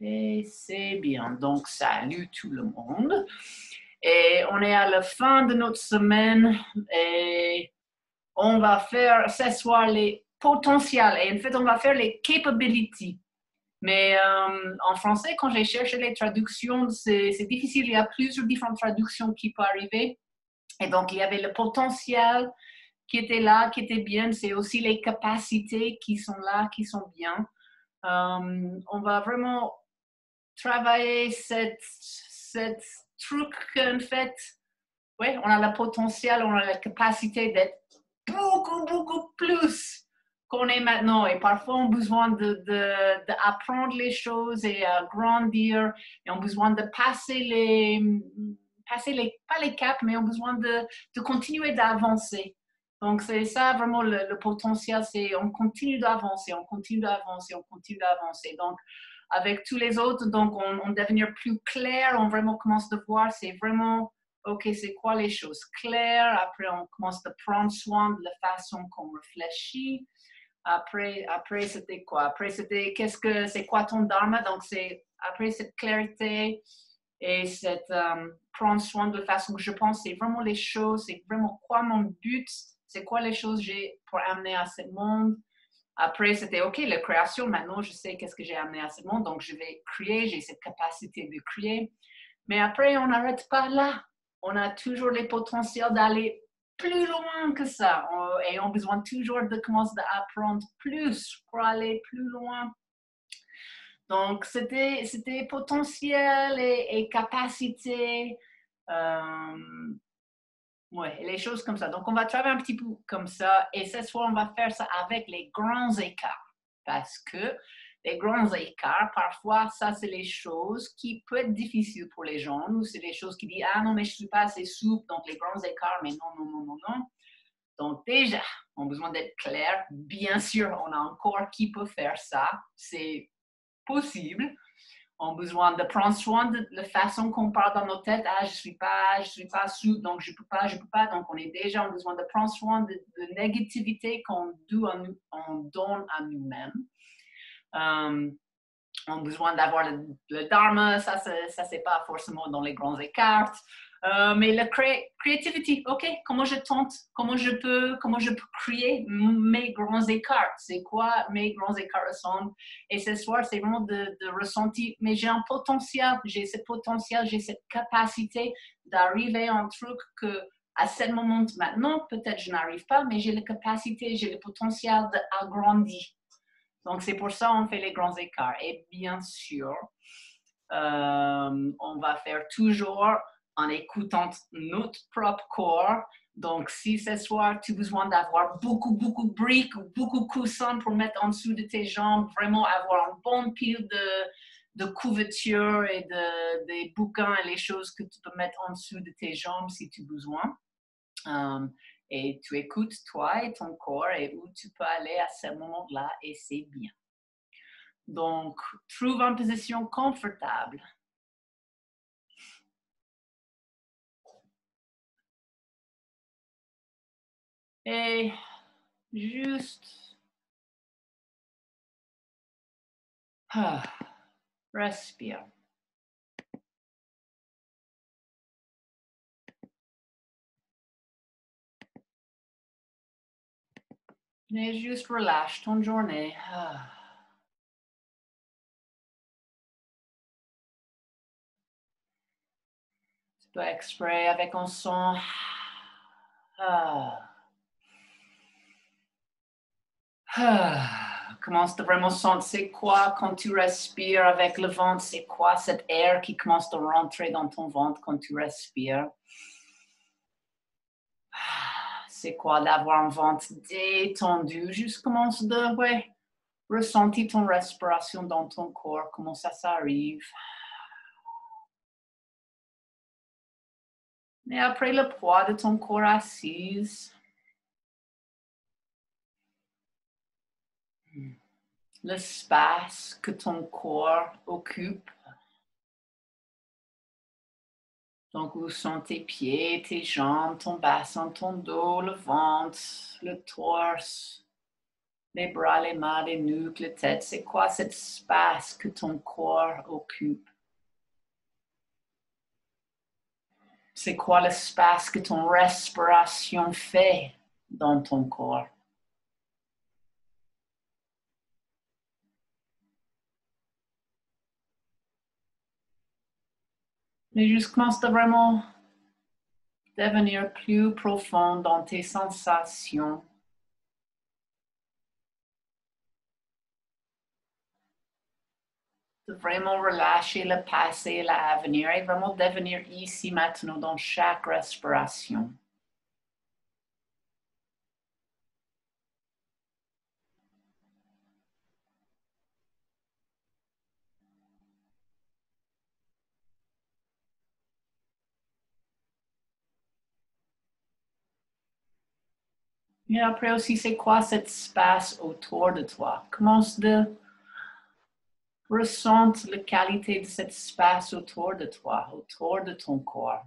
Et c'est bien. Donc, salut tout le monde. Et on est à la fin de notre semaine et on va faire ce soir les potentiels. Et en fait, on va faire les capabilities. Mais en français, quand j'ai cherché les traductions, c'est difficile. Il y a plusieurs différentes traductions qui peuvent arriver. Et donc, il y avait le potentiel qui était là, qui était bien. C'est aussi les capacités qui sont là, qui sont bien. On va vraiment travailler cette truc qu'en fait, ouais, on a le potentiel, on a la capacité d'être beaucoup plus qu'on est maintenant. Et parfois, on a besoin d'apprendre les choses et grandir. Et on a besoin de passer pas les caps, mais on a besoin de continuer d'avancer. Donc, c'est ça vraiment le potentiel, c'est on continue d'avancer, on continue d'avancer, on continue d'avancer. Donc, avec tous les autres, donc on devenir plus clair, on vraiment commence de voir, c'est vraiment, ok, c'est quoi les choses claires. Après, on commence de prendre soin de la façon qu'on réfléchit. Après c'était quoi? Après, c'était c'est quoi ton dharma? Donc, après cette clarité et cette prendre soin de la façon que je pense, c'est vraiment les choses, c'est vraiment quoi mon but, c'est quoi les choses que j'ai pour amener à ce monde. Après, c'était OK, la création, maintenant, je sais qu'est-ce que j'ai amené à ce monde, donc je vais créer, j'ai cette capacité de créer. Mais après, on n'arrête pas là. On a toujours les potentiels d'aller plus loin que ça. Et on a besoin toujours de commencer à apprendre plus pour aller plus loin. Donc, c'était potentiel et capacité. Ouais, les choses comme ça. Donc, on va travailler un petit peu comme ça. Et ce soir, on va faire ça avec les grands écarts. Parce que les grands écarts, parfois, ça, c'est les choses qui peuvent être difficiles pour les gens. Nous, c'est les choses qui disent, ah non, mais je ne suis pas assez souple. Donc, les grands écarts, mais non. Donc, déjà, on a besoin d'être clair. Bien sûr, on a un corps qui peut faire ça. C'est possible. On a besoin de prendre soin de la façon qu'on parle dans nos têtes. Ah, je suis pas souple, donc je peux pas. Donc, on est déjà en besoin de prendre soin de négativité qu'on donne à nous-mêmes. On a besoin d'avoir le dharma, ça c'est pas forcément dans les grands écarts. Mais la creativity, ok, comment je peux créer mes grands écarts, c'est quoi mes grands écarts ressemblent. Et ce soir, c'est vraiment de ressentir, mais j'ai un potentiel, j'ai ce potentiel, j'ai cette capacité d'arriver à un truc que à ce moment maintenant, peut-être je n'arrive pas, mais j'ai la capacité, j'ai le potentiel d'agrandir. Donc, c'est pour ça qu'on fait les grands écarts. Et bien sûr, on va faire toujours en écoutant notre propre corps. Donc, si ce soir, tu as besoin d'avoir beaucoup de briques ou beaucoup de coussins pour mettre en dessous de tes jambes, vraiment avoir une bonne pile de couverture et des bouquins et les choses que tu peux mettre en dessous de tes jambes si tu as besoin. Et tu écoutes toi et ton corps et où tu peux aller à ce moment-là et c'est bien. Donc, trouve une position confortable. Et juste respire. Et juste relâche ton journée. Tu peux expirer avec un son. Commence de vraiment sentir c'est quoi quand tu respires avec le ventre, c'est quoi cet air qui commence de rentrer dans ton ventre quand tu respires. C'est quoi d'avoir un ventre détendu, juste commence de ressentir ton respiration dans ton corps, comment ça arrive. Et après le poids de ton corps assis. L'espace que ton corps occupe. Donc, où sont tes pieds, tes jambes, ton bassin, ton dos, le ventre, le torse, Les bras, les mains, les nuques, la tête. C'est quoi cet espace que ton corps occupe? C'est quoi l'espace que ton respiration fait dans ton corps? Mais juste commence à vraiment devenir plus profond dans tes sensations. De vraiment relâcher le passé et l'avenir et vraiment devenir ici maintenant dans chaque respiration. Et après aussi, c'est quoi cet espace autour de toi? Commence de ressentir la qualité de cet espace autour de toi, autour de ton corps.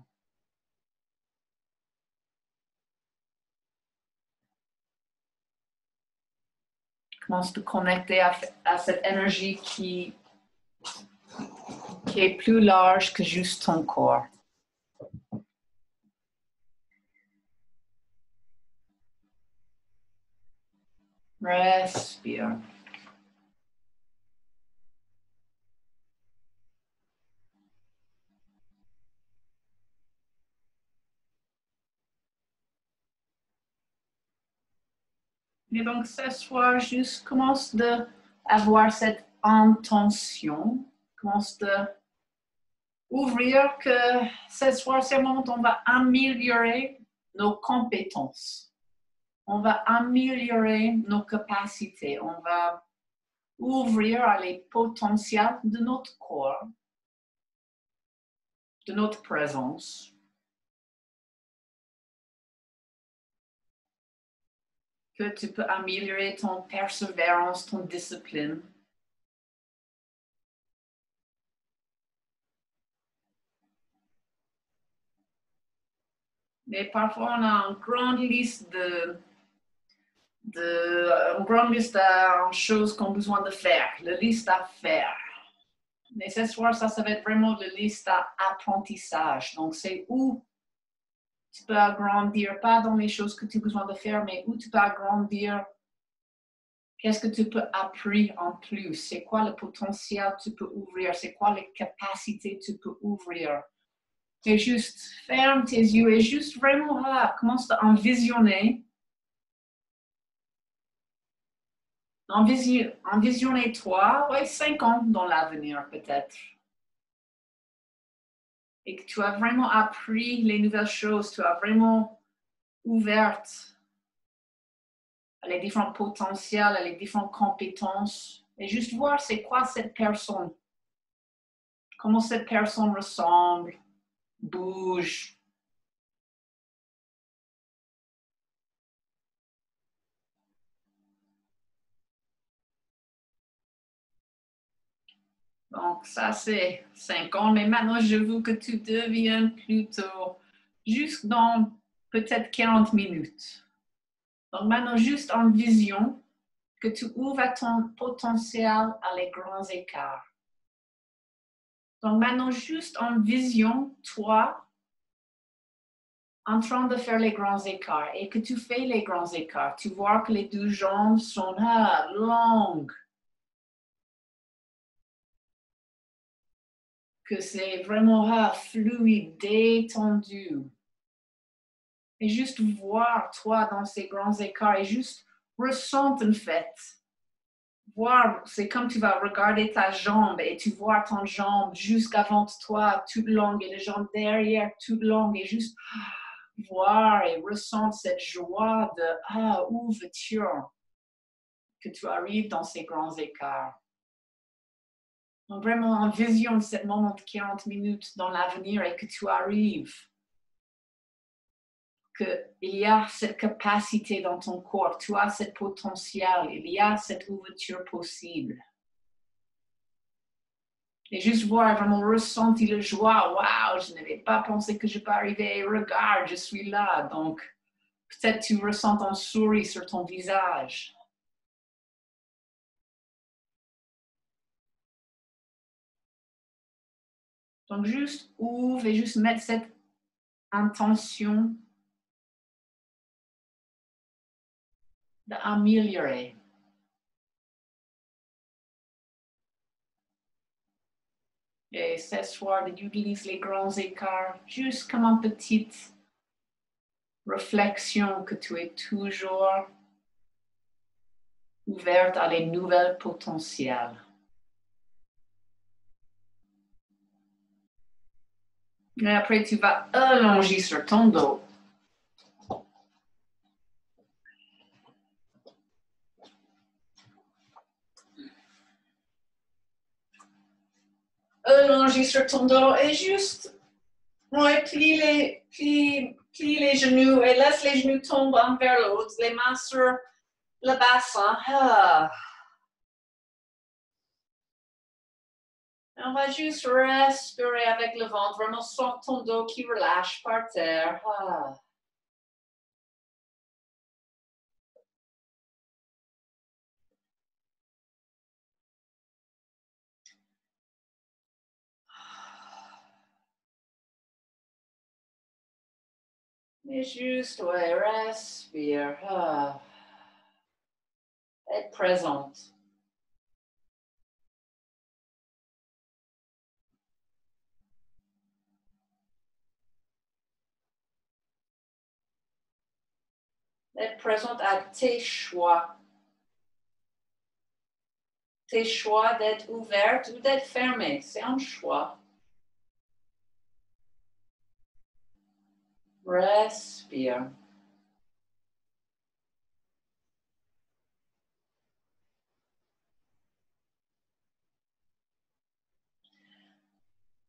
Commence de connecter à cette énergie qui est plus large que juste ton corps. Respire. Et donc, ce soir, juste commence d'avoir cette intention, commence de ouvrir que ce soir, c'est le moment où on va améliorer nos compétences. On va améliorer nos capacités. On va ouvrir les potentiels de notre corps, de notre présence. Que tu peux améliorer ton persévérance, ton discipline. Mais parfois, on a une grande liste une grande liste de choses qu'on a besoin de faire, la liste à faire. Mais ce soir, ça va être vraiment la liste à apprentissage. Donc, c'est où tu peux agrandir, pas dans les choses que tu as besoin de faire, mais où tu peux agrandir. Qu'est-ce que tu peux apprendre en plus? C'est quoi le potentiel que tu peux ouvrir? C'est quoi les capacités que tu peux ouvrir? Et juste ferme tes yeux et juste vraiment commence à envisionner. Envisionner 5 ans dans l'avenir peut-être. Et que tu as vraiment appris les nouvelles choses, tu as vraiment ouvert les différents potentiels, les différentes compétences. Et juste voir c'est quoi cette personne. Comment cette personne ressemble, bouge. Donc, ça, c'est 5 ans. Mais maintenant, je veux que tu deviennes plutôt juste dans peut-être 40 minutes. Donc, maintenant, juste en vision, que tu ouvres ton potentiel à les grands écarts. Donc, maintenant, juste en vision, toi, en train de faire les grands écarts et que tu fais les grands écarts, tu vois que les deux jambes sont longues, que c'est vraiment fluide, détendu. Et juste voir toi dans ces grands écarts et juste ressentir en fait. Voir, c'est comme tu vas regarder ta jambe et tu vois ton jambe jusqu'avant toi, toute longue et les jambes derrière, toute longue et juste voir et ressentir cette joie de ouverture que tu arrives dans ces grands écarts. Donc vraiment en vision de ce moment de 40 minutes dans l'avenir et que tu arrives, qu'il y a cette capacité dans ton corps, tu as ce potentiel, il y a cette ouverture possible. Et juste voir, vraiment ressentir la joie. Waouh, je n'avais pas pensé que je peux arriver. Regarde, je suis là. Donc, peut-être tu ressens un sourire sur ton visage. Donc, juste ouvre et juste mettre cette intention d'améliorer. Et ce soir, utilise les grands écarts juste comme une petite réflexion que tu es toujours ouverte à les nouvelles potentiels. Et après, tu vas allonger sur ton dos. Allonger sur ton dos et juste plie les genoux et laisse les genoux tomber un vers l'autre, les mains sur le bassin. Ah. On va juste respirer avec le ventre, vraiment sens ton dos qui relâche par terre. Ah. Et juste, respire. Ah. Être présente. Être présente à tes choix. Tes choix d'être ouverte ou d'être fermée. C'est un choix. Respire.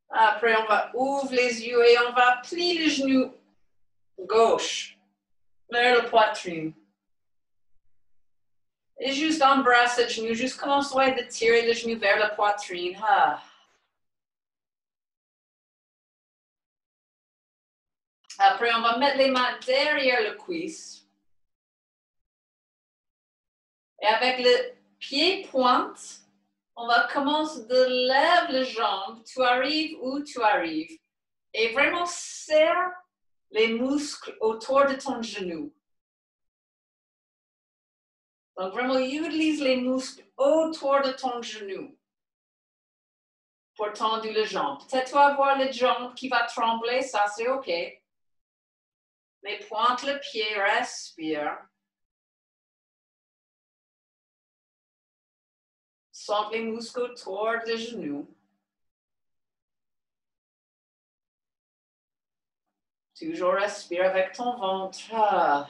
Après, on va ouvrir les yeux et on va plier le genou gauche vers la poitrine. Et juste embrasse le genou, juste commence à tirer le genou vers la poitrine. Ah. Après, on va mettre les mains derrière le cuisse. Et avec le pied pointe, on va commencer de lever les jambes. Tu arrives où tu arrives. Et vraiment serre les muscles autour de ton genou. Donc vraiment utilise les muscles autour de ton genou pour tendre les jambes. Peut-être tu vas voir les jambes qui va trembler, ça c'est OK. Mais pointe le pied, respire. Sens les muscles autour des genoux. Toujours respire avec ton ventre. Ah.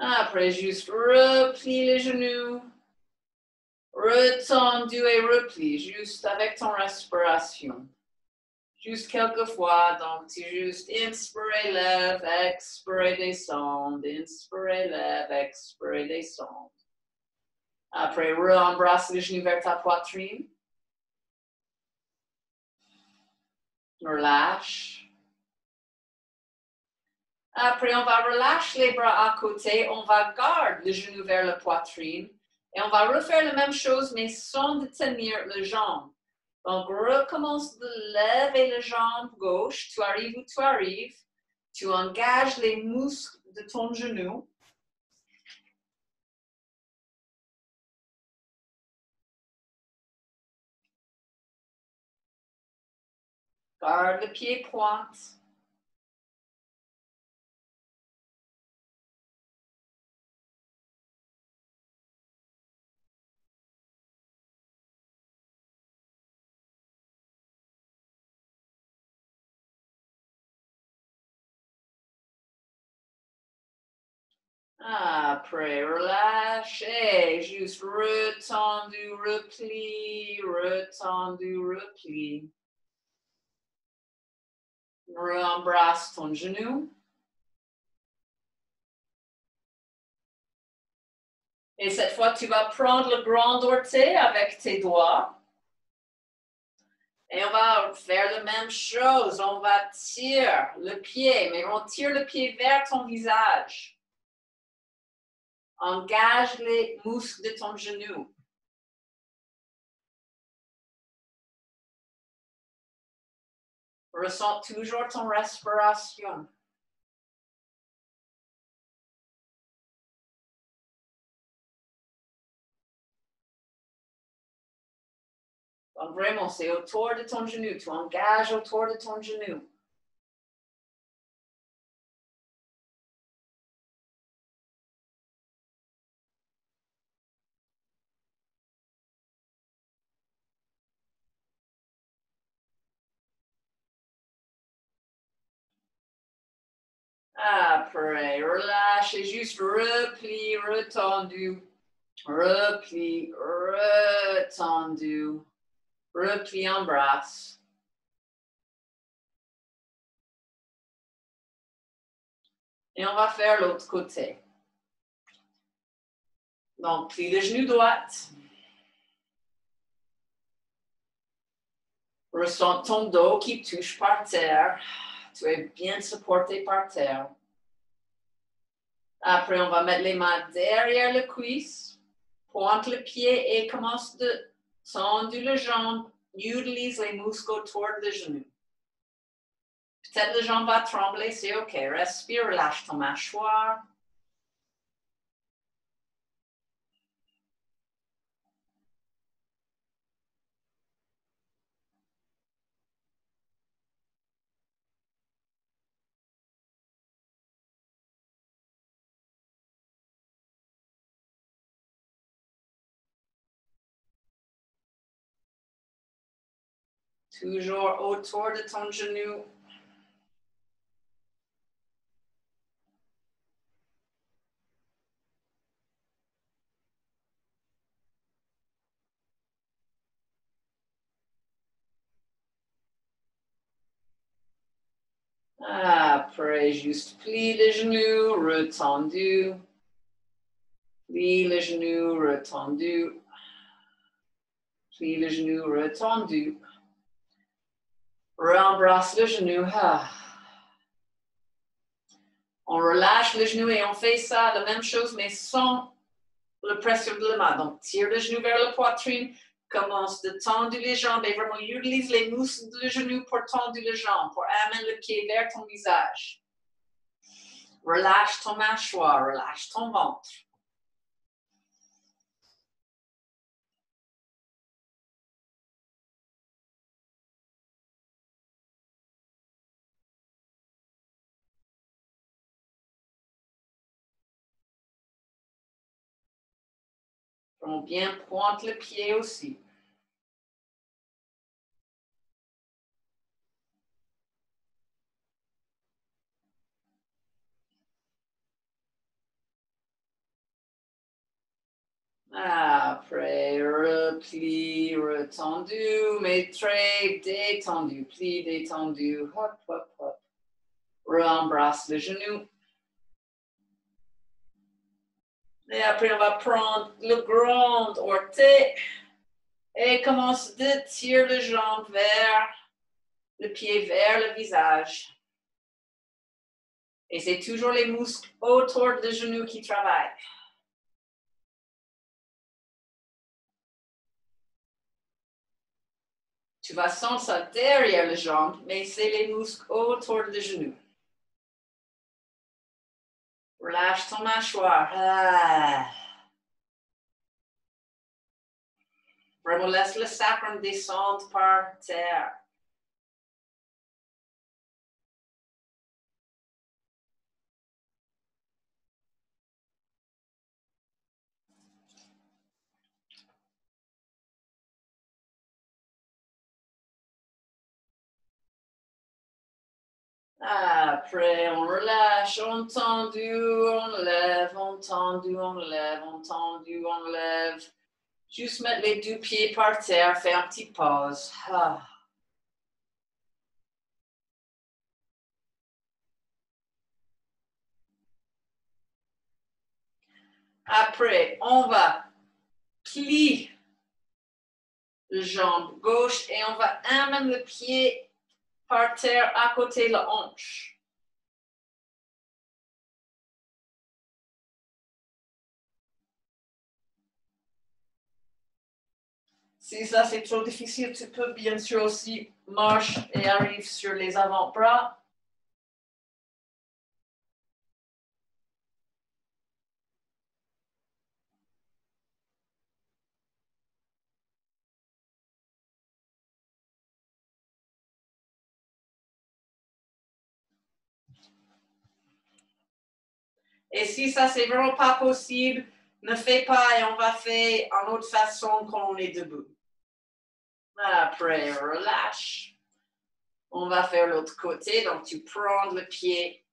Après, juste replie les genoux. Retendu et replie, juste avec ton respiration. Juste quelques fois, donc tu juste inspire, lève, expire, descendre, inspire, lève, expire, descendre. Après, re-embrasse les genoux vers ta poitrine. Relâche. Après, on va relâcher les bras à côté, on va garder les genoux vers la poitrine et on va refaire la même chose mais sans détenir les jambes. Donc, recommence de lever les jambes gauche, tu arrives où tu arrives, tu engages les muscles de ton genou. Garde le pied pointe. Après, relâche et juste retendu, repli, retendu, repli. Re-embrasse ton genou. Et cette fois, tu vas prendre le grand orteil avec tes doigts. Et on va faire la même chose. On va tirer le pied, mais on tire le pied vers ton visage. Engage les muscles de ton genou. Ressens toujours ton respiration. Donc vraiment, c'est autour de ton genou. Tu engages autour de ton genou. Après, relâche et juste repli, retendu. Repli, retendu. Repli, embrasse. Et on va faire l'autre côté. Donc, plie le genou droit. Ressens ton dos qui touche par terre. Tu es bien supporté par terre. Après, on va mettre les mains derrière le cuisse. Pointe le pied et commence de tendre le jambe. Utilise les muscles autour du genou. Peut-être le jambe va trembler, c'est OK. Respire, relâche ton mâchoire. Toujours autour de ton genou. Après, juste plie le genou, retendu. Plie le genou, retendu. Plie le genou, retendu. Rembrasse le genou. On relâche le genou et on fait ça, la même chose, mais sans la pression de la main. Donc, tire le genou vers la poitrine, commence de tendre les jambes et vraiment utilise les muscles du genou pour tendre les jambes, pour amener le pied vers ton visage. Relâche ton mâchoire, relâche ton ventre. On bien pointe le pied aussi. Après, repli, retendu, mais très détendu. Pli, détendu. Hop, hop, hop. Rembrasse le genou. Et après, on va prendre le grand orteil et commence de tirer le jambe vers le pied, vers le visage. Et c'est toujours les muscles autour du genou qui travaillent. Tu vas sentir ça derrière le jambe, mais c'est les muscles autour du genou. Relâche ton mâchoire. Vraiment, laisse le sacrum descendre par terre. Après, on relâche, on tendu, on lève, on tendu, on lève, on tendu, on lève. Juste mettre les deux pieds par terre, faire une petite pause. Après, on va plier jambe gauche et on va amener le pied par terre à côté de la hanche. Si ça c'est trop difficile, tu peux bien sûr aussi marcher et arriver sur les avant-bras. Et si ça c'est vraiment pas possible, ne fais pas et on va faire en autre façon quand on est debout. Après, relâche. On va faire l'autre côté. Donc, tu prends le pied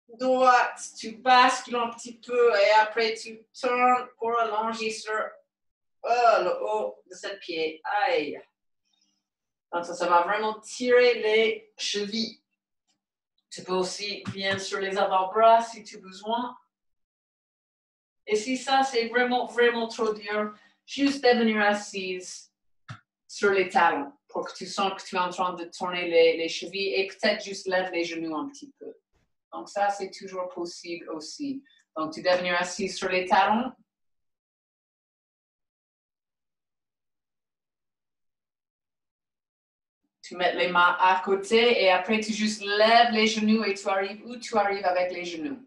droit, tu bascules un petit peu et après, tu tournes pour allonger sur le haut de ce pied. Aïe. Donc, ça va vraiment tirer les chevilles. Tu peux aussi, bien sûr, les avant-bras si tu as besoin. Et si ça, c'est vraiment, vraiment trop dur, juste devenir assise sur les talons pour que tu sens que tu es en train de tourner les chevilles et peut-être juste lève les genoux un petit peu. Donc ça, c'est toujours possible aussi. Donc tu devenir assis sur les talons. Tu mets les mains à côté et après tu juste lèves les genoux et tu arrives où tu arrives avec les genoux.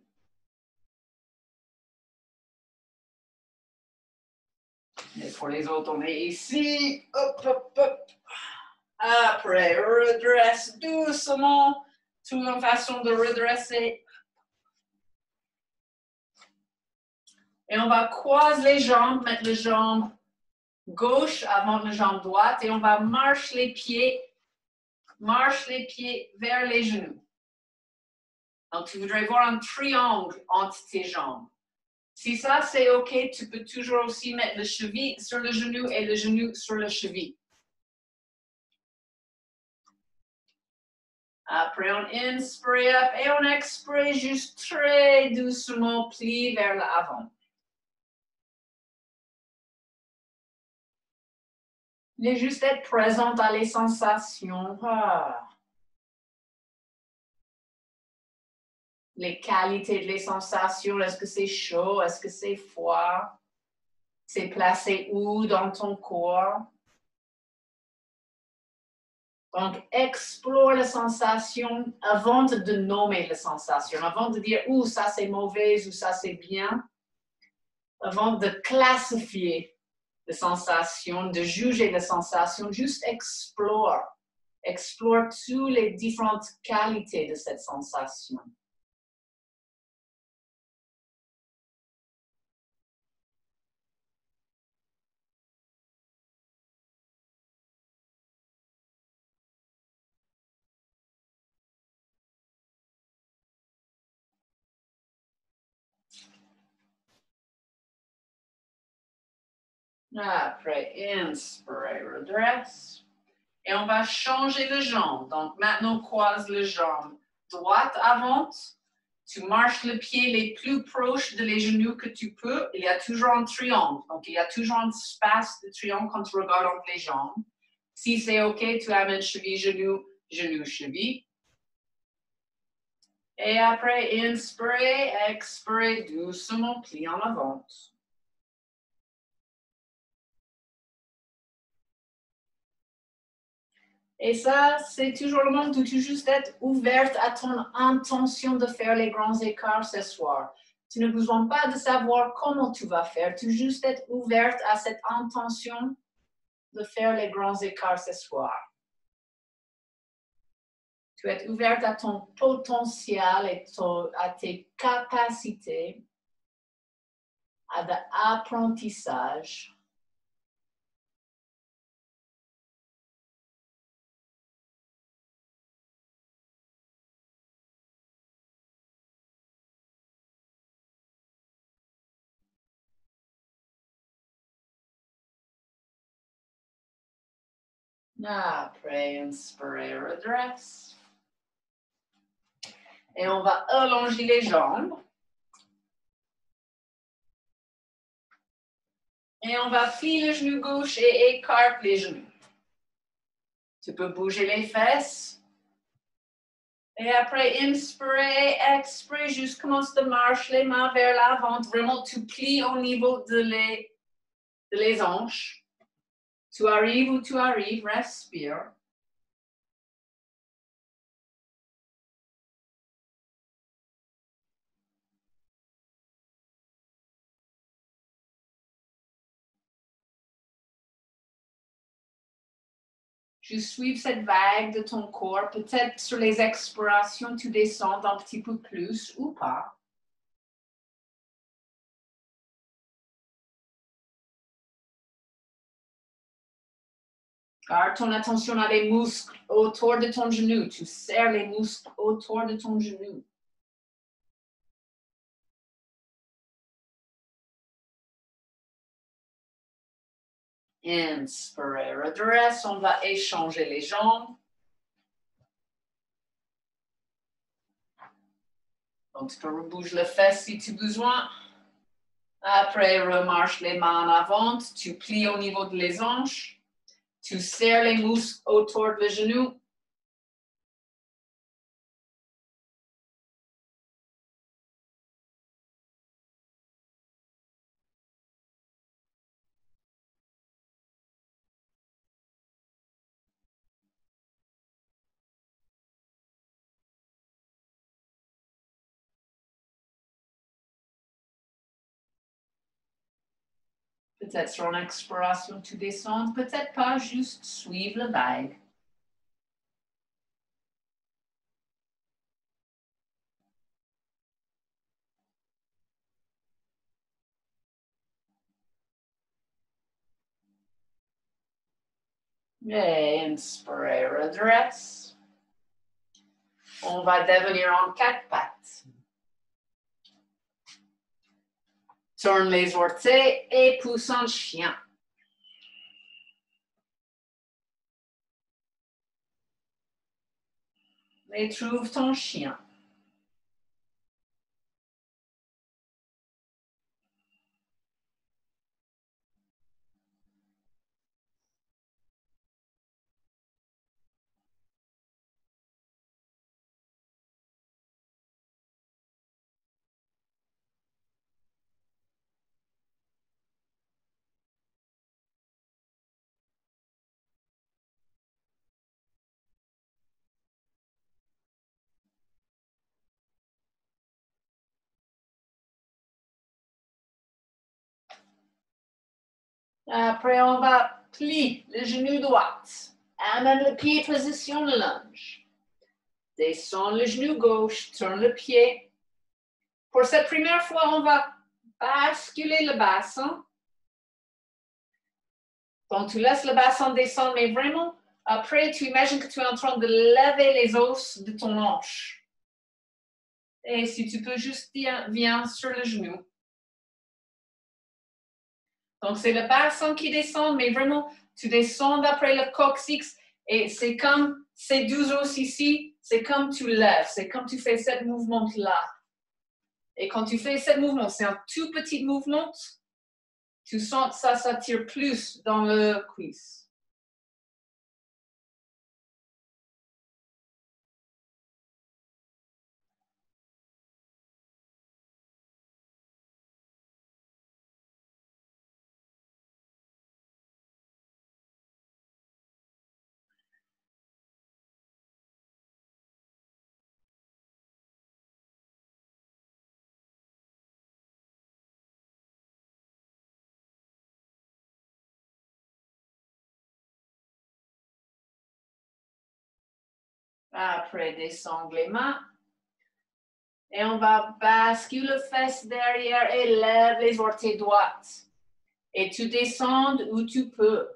Et pour les autres, on est ici. Hop, hop, hop. Après, redresse doucement. Trouve une façon de redresser. Et on va croiser les jambes, mettre les jambes gauche avant la jambe droite et on va marcher les pieds vers les genoux. Donc, tu voudrais voir un triangle entre tes jambes. Si ça, c'est OK, tu peux toujours aussi mettre le cheville sur le genou et le genou sur le cheville. Après, on inspire et on expire juste très doucement, plie vers l'avant. Mais juste être présente à les sensations. Les qualités de les sensations. Est-ce que c'est chaud? Est-ce que c'est froid? C'est placé où dans ton corps? Donc, explore la sensation avant de nommer la sensation, avant de dire « Ouh, ça c'est mauvais » ou « ça c'est bien », avant de classifier la sensation, de juger la sensation, juste explore. Explore toutes les différentes qualités de cette sensation. Après, inspire, redresse. Et on va changer le jambe. Donc, maintenant, croise le jambe droite avant. Tu marches le pied les plus proches de les genoux que tu peux. Il y a toujours un triangle. Donc, il y a toujours un espace de triangle quand tu regardes entre les jambes. Si c'est OK, tu amènes cheville, genou, genou, cheville. Et après, inspire, expire, doucement, plie en avant. Et ça, c'est toujours le moment où tu juste être ouverte à ton intention de faire les grands écarts ce soir. Tu n'as besoin pas de savoir comment tu vas faire. Tu juste être ouverte à cette intention de faire les grands écarts ce soir. Tu es ouverte à ton potentiel et à tes capacités, à l'apprentissage. Après, inspire, redresse. Et on va allonger les jambes. Et on va plier le genou gauche et écarte les genoux. Tu peux bouger les fesses. Et après, inspirer, expirer, juste commence de marcher les mains vers l'avant. Vraiment, tu plies au niveau de les hanches. Tu arrives où tu arrives, respire. Juste suivre cette vague de ton corps. Peut-être sur les expirations, tu descends un petit peu plus ou pas. Garde ton attention à les muscles autour de ton genou. Tu serres les muscles autour de ton genou. Inspire, redresse. On va échanger les jambes. Donc, tu rebouges les fesses si tu as besoin. Après, remarche les mains en avant. Tu plies au niveau de les hanches. Tu serres les muscles autour de le genou. Peut-être sur une expiration, tu descends. Peut-être pas, juste suivre la vague. Et inspire, redresse. On va devenir en quatre pattes. Tourne les orteils et pousse en chien. Et trouve ton chien. Après, on va plier le genou droit. Amène le pied, position de lunge. Descends le genou gauche, tourne le pied. Pour cette première fois, on va basculer le bassin. Donc, tu laisses le bassin descendre, mais vraiment, après, tu imagines que tu es en train de lever les os de ton hanche. Et si tu peux juste viens sur le genou. Donc, c'est le bassin qui descend, mais vraiment, tu descends d'après le coccyx et c'est comme ces 12 os ici, c'est comme tu lèves, c'est comme tu fais ce mouvement-là. Et quand tu fais ce mouvement, c'est un tout petit mouvement, tu sens que ça tire plus dans le cuisse. Après, descendre les mains. Et on va basculer les fesses derrière et lève les orteils droites. Et tu descends où tu peux.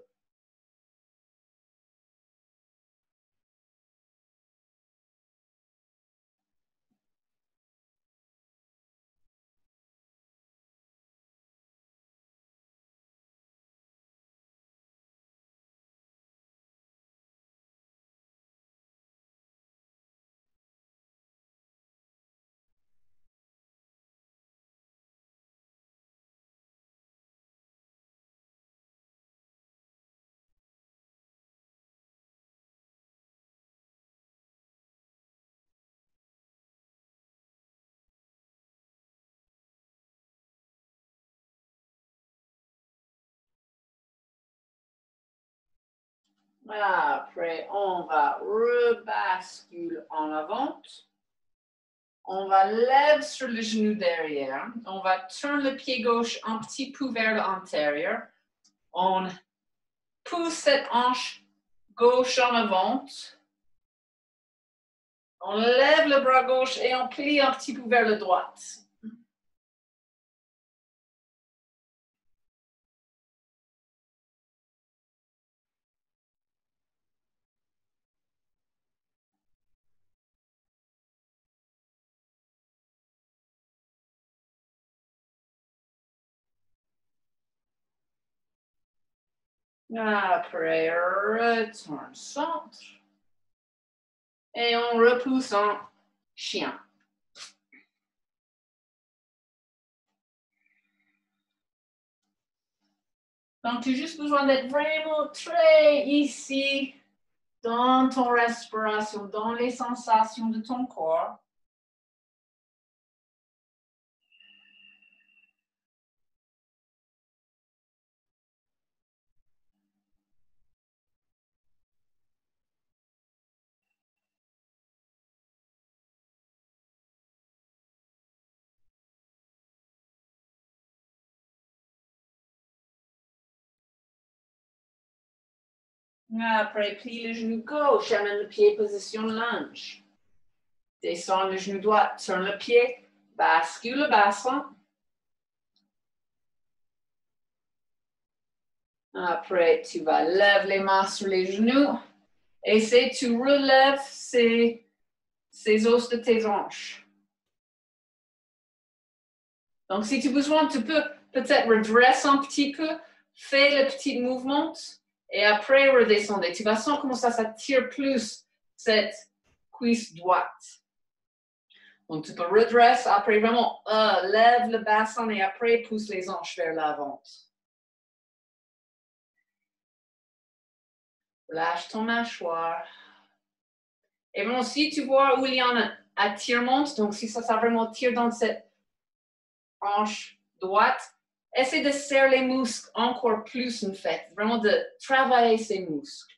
Après, on va rebascule en avant. On va lever sur le genou derrière. On va tourner le pied gauche un petit peu vers l'intérieur. On pousse cette hanche gauche en avant. On lève le bras gauche et on plie un petit peu vers la droite. Après, retourne centre. Et on repousse en chien. Donc, tu as juste besoin d'être vraiment très ici, dans ton respiration, dans les sensations de ton corps. Après, plie le genou gauche, amène le pied position lunge. Descends le genou droit, tourne le pied, bascule le bassin. Après, tu vas lever les mains sur les genoux. Et tu relèves ces os de tes hanches. Donc, si tu as besoin, tu peux peut-être redresser un petit peu, fais le petit mouvement et après redescendre. Tu vas sentir comment ça tire plus cette cuisse droite. Donc, tu peux redresser, après vraiment, lève le bassin et après pousse les hanches vers l'avant. Lâche ton mâchoire. Et vraiment, si tu vois où il y a un attirement, donc si ça vraiment tire dans cette hanche droite, essaie de serrer les muscles encore plus en fait, vraiment de travailler ces muscles.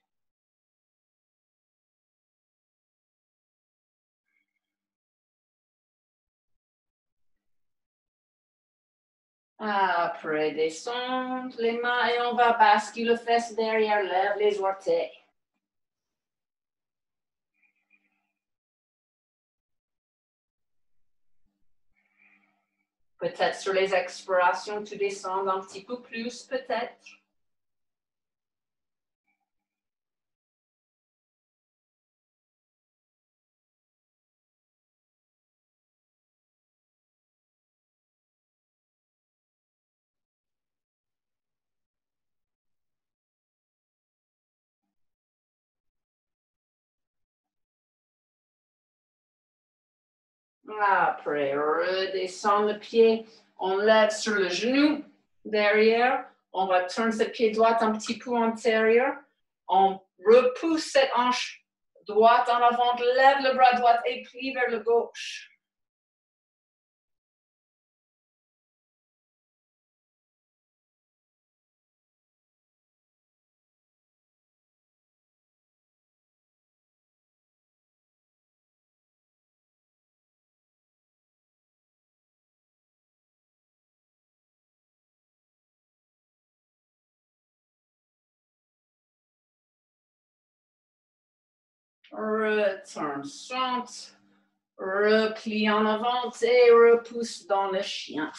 Après, descendre les mains et on va basculer les fesses derrière, lève les orteils. Peut-être sur les expirations, tu descends un petit peu plus, peut-être. Après, redescend le pied, on lève sur le genou derrière, on va tourner ce pied droit un petit peu antérieur, on repousse cette hanche droite en avant, lève le bras droit et plie vers le gauche. Retourne centre, replie en avant et repousse dans le chien.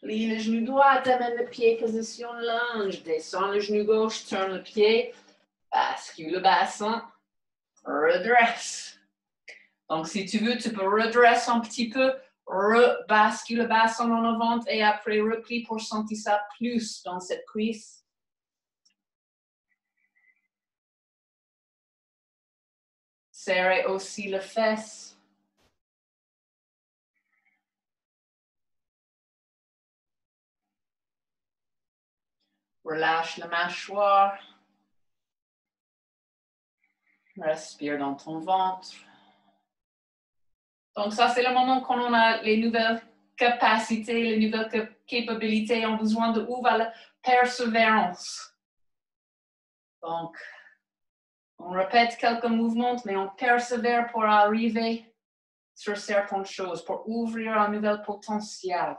Plie le genou droit, amène le pied position lunge, descends le genou gauche, tourne le pied, bascule le bassin, redresse. Donc, si tu veux, tu peux redresser un petit peu, rebascule le bassin en avant et après replie pour sentir ça plus dans cette cuisse. Serrez aussi les fesses. Relâche la mâchoire. Respire dans ton ventre. Donc, ça, c'est le moment quand on a les nouvelles capacités, les nouvelles capacités, on a besoin de où va la persévérance. Donc, on répète quelques mouvements, mais on persévère pour arriver sur certaines choses, pour ouvrir un nouvel potentiel.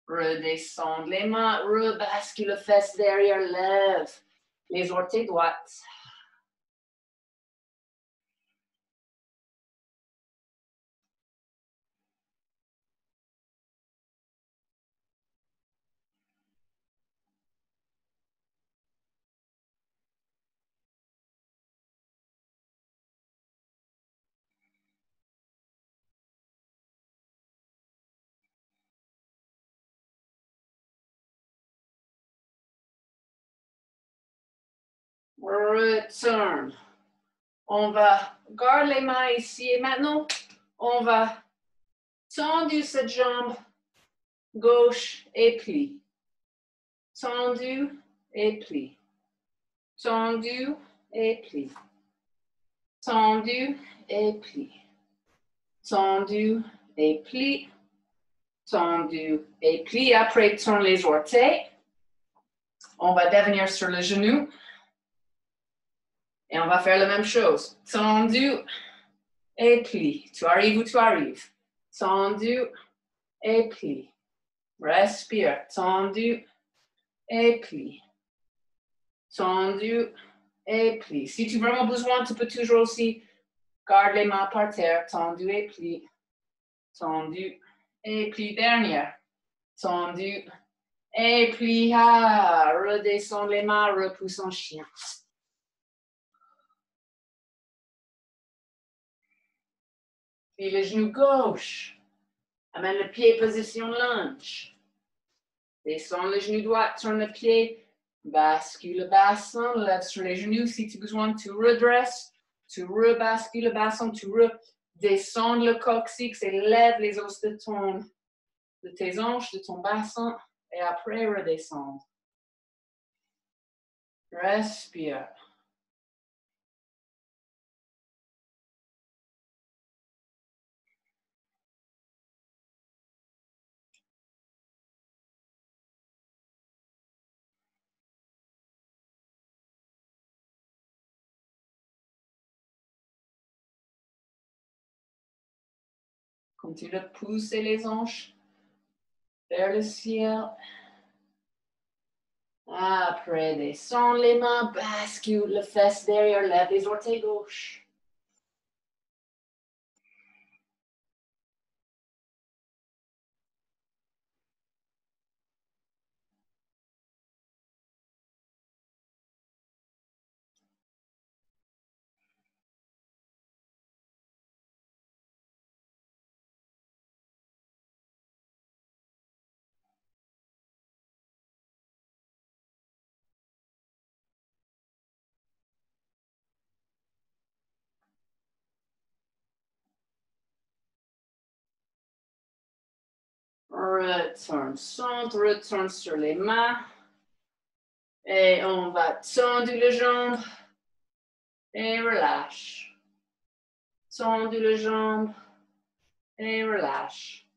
Redescendre les mains, rebascule les fesses derrière, lève les orteils droites. Retourne. On va garder les mains ici et maintenant, on va tendre cette jambe gauche et plie. Tendu et plie. Tendu et plie. Tendu et plie. Tendu et plie. Tendu et plie. Après, tourne les orteils. On va devenir sur le genou. Et on va faire la même chose. Tendu et plie. Tu arrives où tu arrives. Tendu et plie. Respire. Tendu et plie. Tendu et plie. Si tu as vraiment besoin, tu peux toujours aussi garder les mains par terre. Tendu et plie. Tendu et plie. Dernière. Tendu et plie. Ah, redescends les mains, repousse en chien. Puis le genou gauche. Amène le pied position lunge. Descends le genou droit, tourne le pied, bascule le bassin, lève sur les genoux. Si tu as besoin, tu redresses, tu rebascules le bassin, tu redescends le coccyx et lève les os de tes hanches, de ton bassin, et après redescendre. Respire. Continue de pousser les hanches vers le ciel. Après, descends les mains, bascule les fesses derrière, lève les orteils gauche. Retourne, centre, retourne sur les mains. Et on va tendre les jambes et relâche. Tendre les jambes et relâche.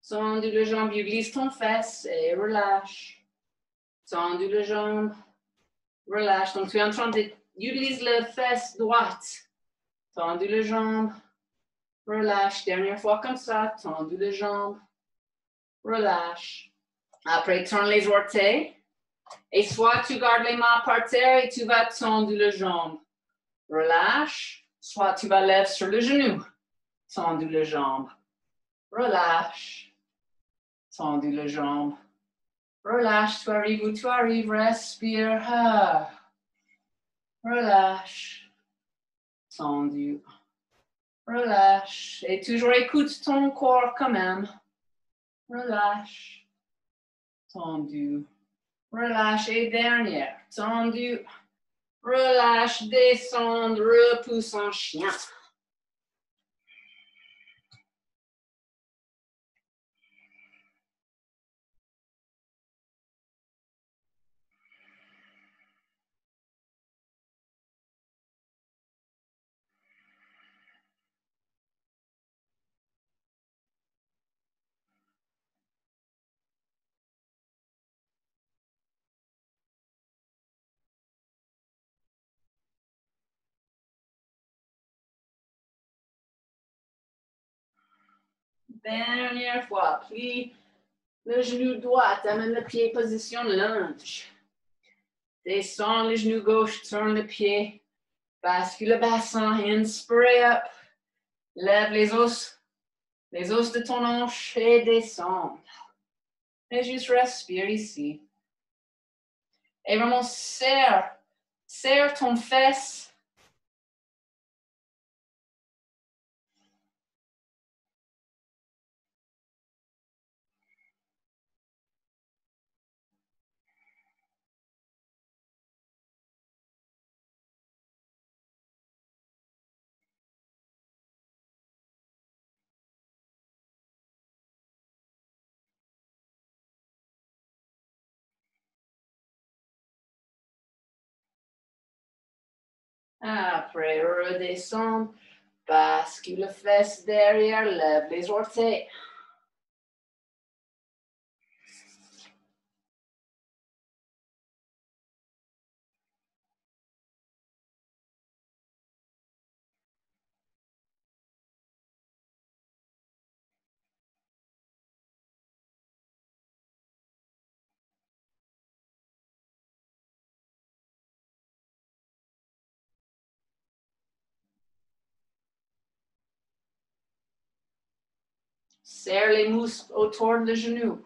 Tendre les jambes, utilise ton fesse et relâche. Tendre les jambes, relâche. Donc tu es en train d'utiliser la fesse droite. Tendre les jambes, relâche. Dernière fois comme ça, tendre les jambes, relâche. Après, tourne les orteils. Et soit tu gardes les mains par terre et tu vas tendre les jambes. Relâche. Soit tu vas lever sur le genou. Tendre les jambes. Relâche. Tendre les jambes. Relâche. Tu arrives où tu arrives. Respire. Ah. Relâche. Tendu. Relâche. Et toujours écoute ton corps quand même. Relâche. Tendu. Relâche. Et dernière. Tendu. Relâche, descendre, repousse en chien. Dernière fois, plie le genou droit, amène le pied, position lunge. Descends le genou gauche, tourne le pied, bascule le bassin, inspire up, lève les os de ton hanche et descends. Et juste respire ici. Et vraiment serre ton fesse. Après, redescendre, bascule le fesse derrière, lève les orteils. Serre les muscles autour du genou.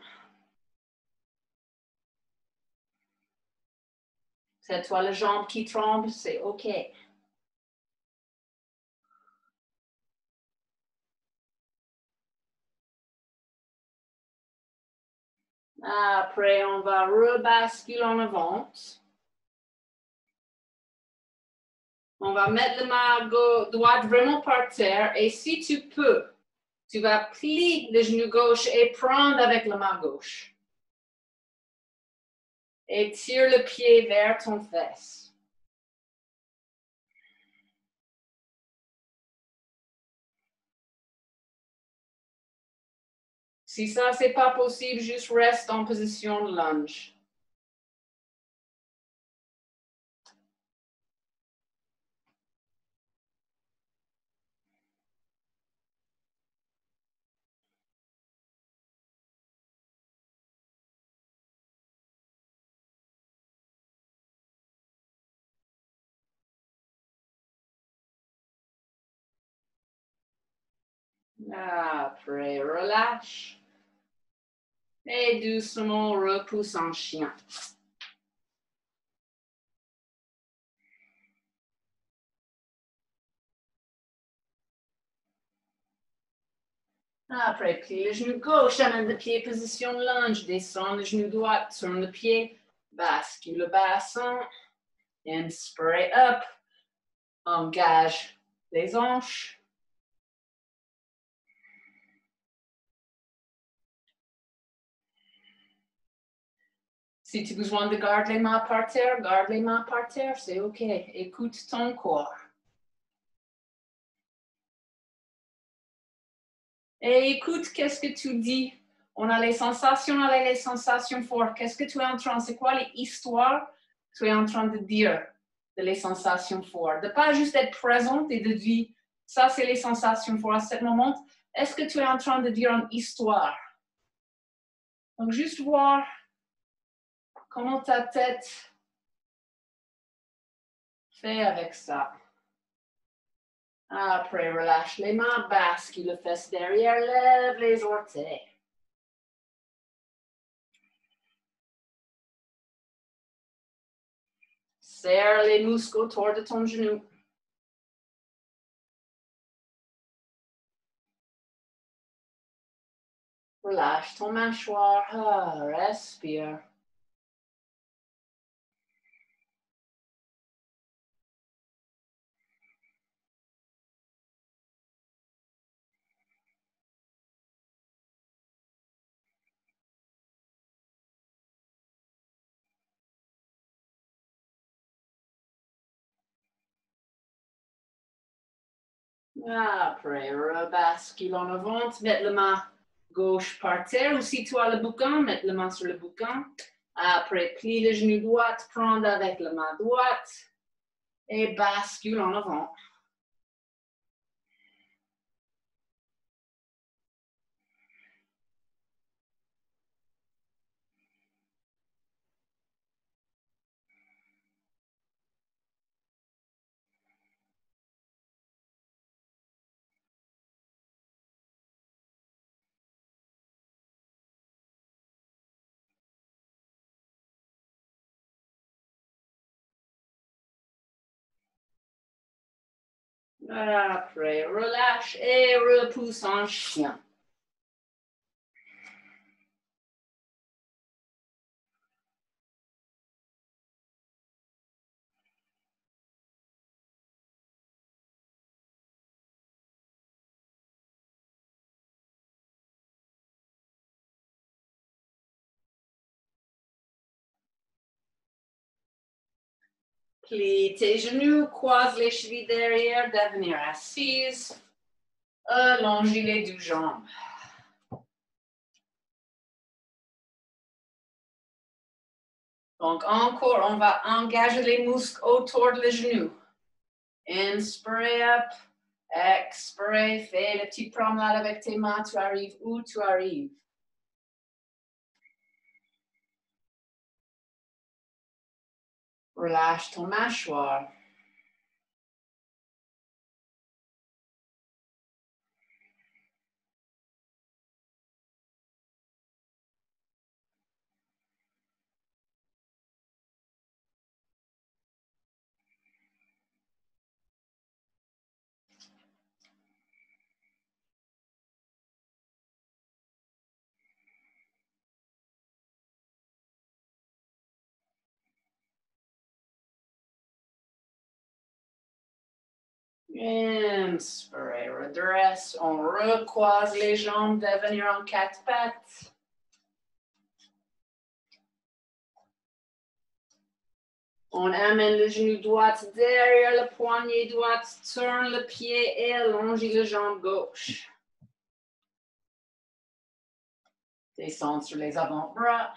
C'est toi la jambe qui tremble, c'est OK. Après, on va rebasculer en avant. On va mettre la main droite vraiment par terre et si tu peux, tu vas plier le genou gauche et prendre avec la main gauche. Et tire le pied vers ton fesse. Si ça, c'est pas possible, juste reste en position de lunge. Après, relâche. Et doucement, repousse en chien. Après, plie le genou gauche, amène le pied, position lunge, descend le genou droit, tourne le pied, bascule le bassin, inspire up, engage les hanches. Si tu as besoin de garder les mains par terre, garde les mains par terre, c'est OK. Écoute ton corps. Et écoute, qu'est-ce que tu dis? On a les sensations fortes. Qu'est-ce que tu es en train, c'est quoi les histoires que tu es en train de dire de les sensations fortes? De pas juste être présente et de dire, ça c'est les sensations fortes à ce moment. Est-ce que tu es en train de dire une histoire? Donc juste voir comment ta tête fait avec ça. Après, relâche les mains, bascule le fesse derrière, lève les orteils. Serre les muscles autour de ton genou. Relâche ton mâchoire, respire. Après, rebascule en avant, mets la main gauche par terre, ou si tu as le bouquin, mets la main sur le bouquin. Après, plie le genou droit, prends avec la main droite et bascule en avant. Après, relâche et repousse en chien. Plie tes genoux, croise les chevilles derrière, devenir assise. Allonge les deux jambes. Donc, encore, on va engager les muscles autour de les genoux. Inspire up, expire, fais la petite promenade avec tes mains, tu arrives où tu arrives. Relâche ton mâchoire. Inspire, redresse, on recroise les jambes, devenir en quatre pattes. On amène le genou droit derrière le poignet droit, tourne le pied et allonge la jambe gauche. Descends sur les avant-bras.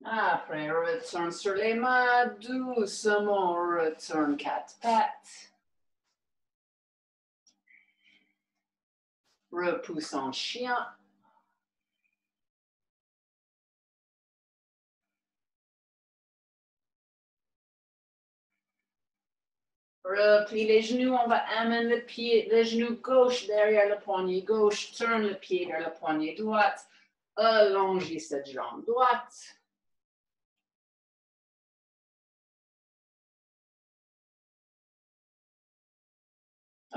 Après, retourne sur les mains, doucement retourne quatre pattes. Repousse en chien. Replie les genoux, on va amener le genou gauche derrière le poignet gauche, tourne le pied vers le poignet droit, allonge cette jambe droite.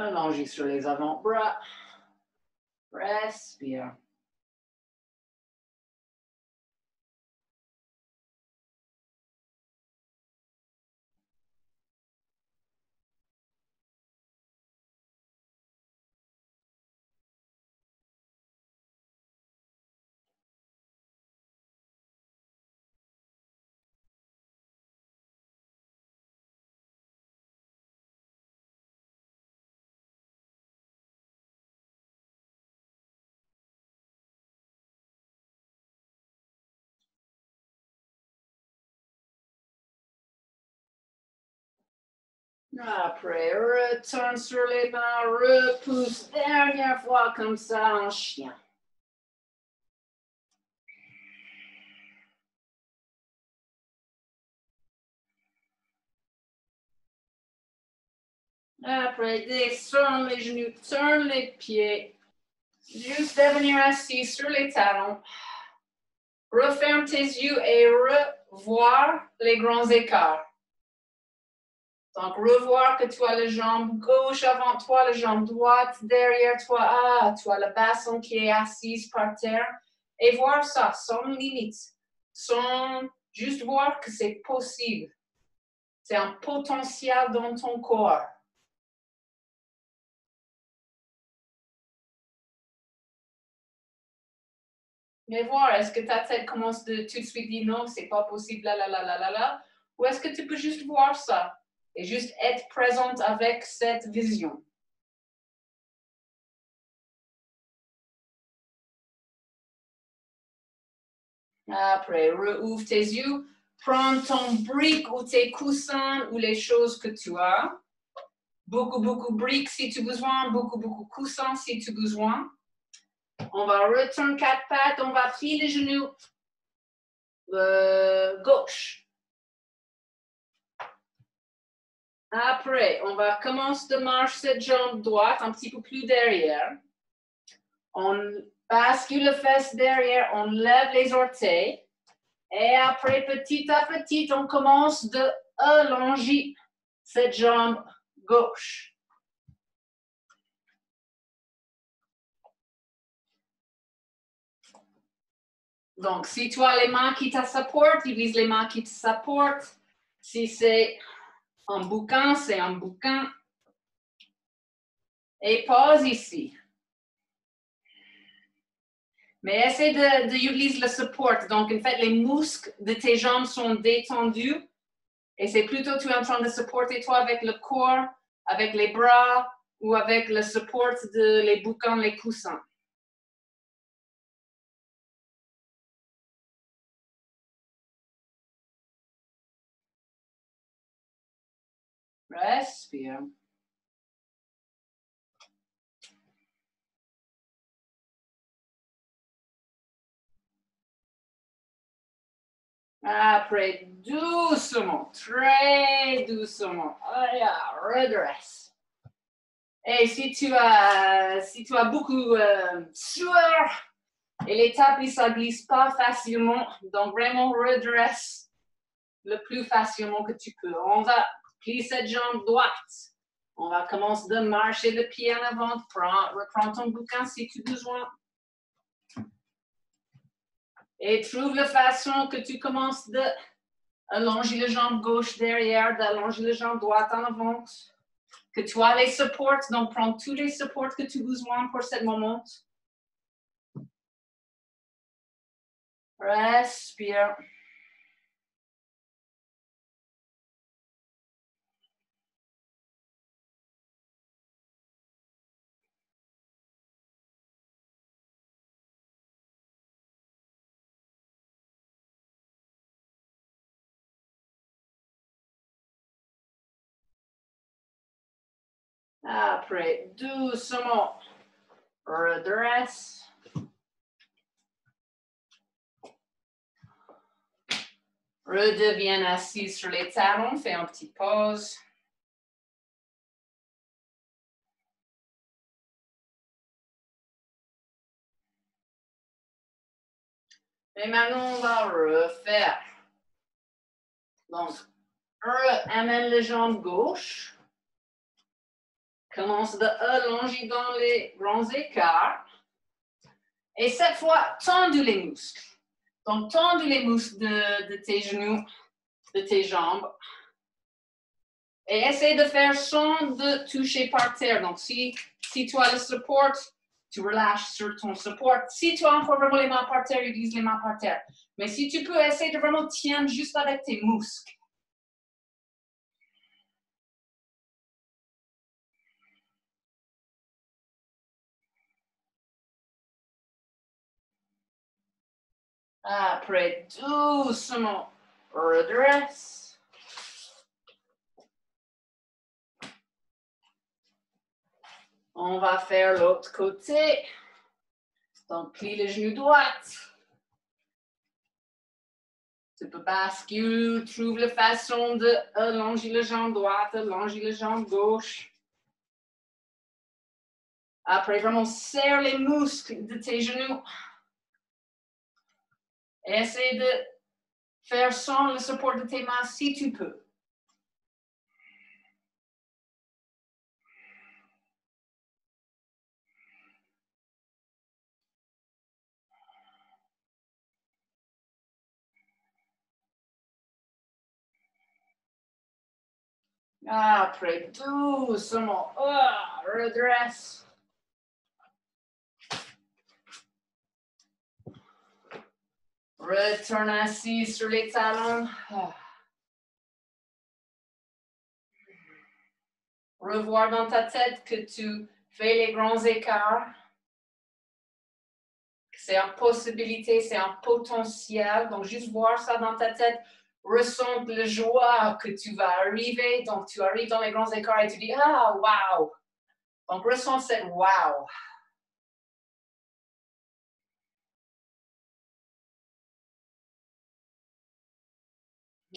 Allongez sur les avant-bras. Respire. Après, retourne sur les mains, repousse dernière fois comme ça en chien. Après, descends les genoux, tourne les pieds. Juste devenir assis sur les talons. Referme tes yeux et revoir les grands écarts. Donc, revoir que tu as la jambe gauche avant toi, la jambe droite derrière toi. Ah, tu as le bassin qui est assise par terre. Et voir ça sans limite. Sans juste voir que c'est possible. C'est un potentiel dans ton corps. Mais voir, est-ce que ta tête commence de tout de suite dire non, c'est pas possible, là, là, là, là, là, là. Ou est-ce que tu peux juste voir ça et juste être présente avec cette vision? Après, rouvre tes yeux. Prends ton brique ou tes coussins ou les choses que tu as. Beaucoup briques si tu as besoin. Beaucoup coussins si tu as besoin. On va retourner 4 pattes. On va plier les genoux gauche. Après, on va commencer de marcher cette jambe droite un petit peu plus derrière. On bascule les fesses derrière. On lève les orteils. Et après, petit à petit, on commence de allonger cette jambe gauche. Donc, si tu as les mains qui te supportent, utilise les mains qui te supportent. Si c'est un bouquin, c'est un bouquin. Et pause ici. Mais essaie d'utiliser le support. Donc, en fait, les muscles de tes jambes sont détendus. Et c'est plutôt tu es en train de supporter toi avec le corps, avec les bras ou avec le support de les bouquins, les coussins. Respire. Après, doucement, très doucement, redresse. Et si tu as beaucoup sueur et les tapis, ça glisse pas facilement, donc vraiment redresse le plus facilement que tu peux. On va plier cette jambe droite. On va commencer de marcher le pied en avant. Reprends ton bouquin si tu as besoin. Et trouve la façon que tu commences de allonger la jambe gauche derrière, d'allonger la jambe droite en avant. Que tu as les supports, donc prends tous les supports que tu as besoin pour ce moment. Respire. Après, doucement, redresse. Redeviens assis sur les talons, fais une petite pause. Et maintenant, on va refaire. Donc, amène les jambes gauche. Commence de allonger dans les grands écarts. Et cette fois, tendez les muscles. Donc, tendez les muscles de tes genoux, de tes jambes. Et essaie de faire sans de toucher par terre. Donc, si tu as le support, tu relâches sur ton support. Si tu as encore vraiment les mains par terre, utilise les mains par terre. Mais si tu peux, essaie de vraiment tenir juste avec tes muscles. Après, doucement, redresse. On va faire l'autre côté. Donc, plie les genoux droits. Tu peux basculer, trouve la façon de allonger la jambe droite, allonger la jambe gauche. Après, vraiment, serre les muscles de tes genoux. Essaie de faire sans le support de tes mains si tu peux. Après, doucement, redresse. Retourne assis sur les talons. Revoir dans ta tête que tu fais les grands écarts. C'est en possibilité, c'est en potentiel. Donc, juste voir ça dans ta tête. Ressens la joie que tu vas arriver. Donc, tu arrives dans les grands écarts et tu dis, ah, wow. Donc, ressens cette wow.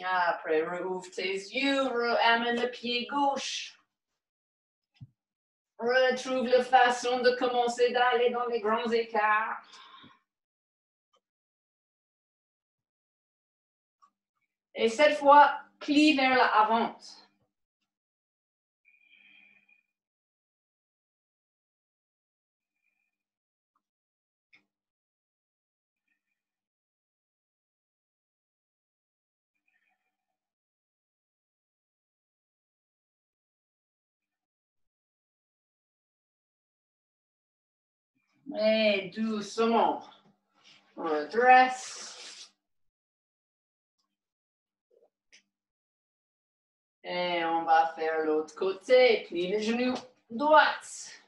Après, rouvre tes yeux, amène le pied gauche. Retrouve la façon de commencer d'aller dans les grands écarts. Et cette fois, plie vers l'avant. Et doucement, redresse. Et on va faire l'autre côté. Plie les genoux droite.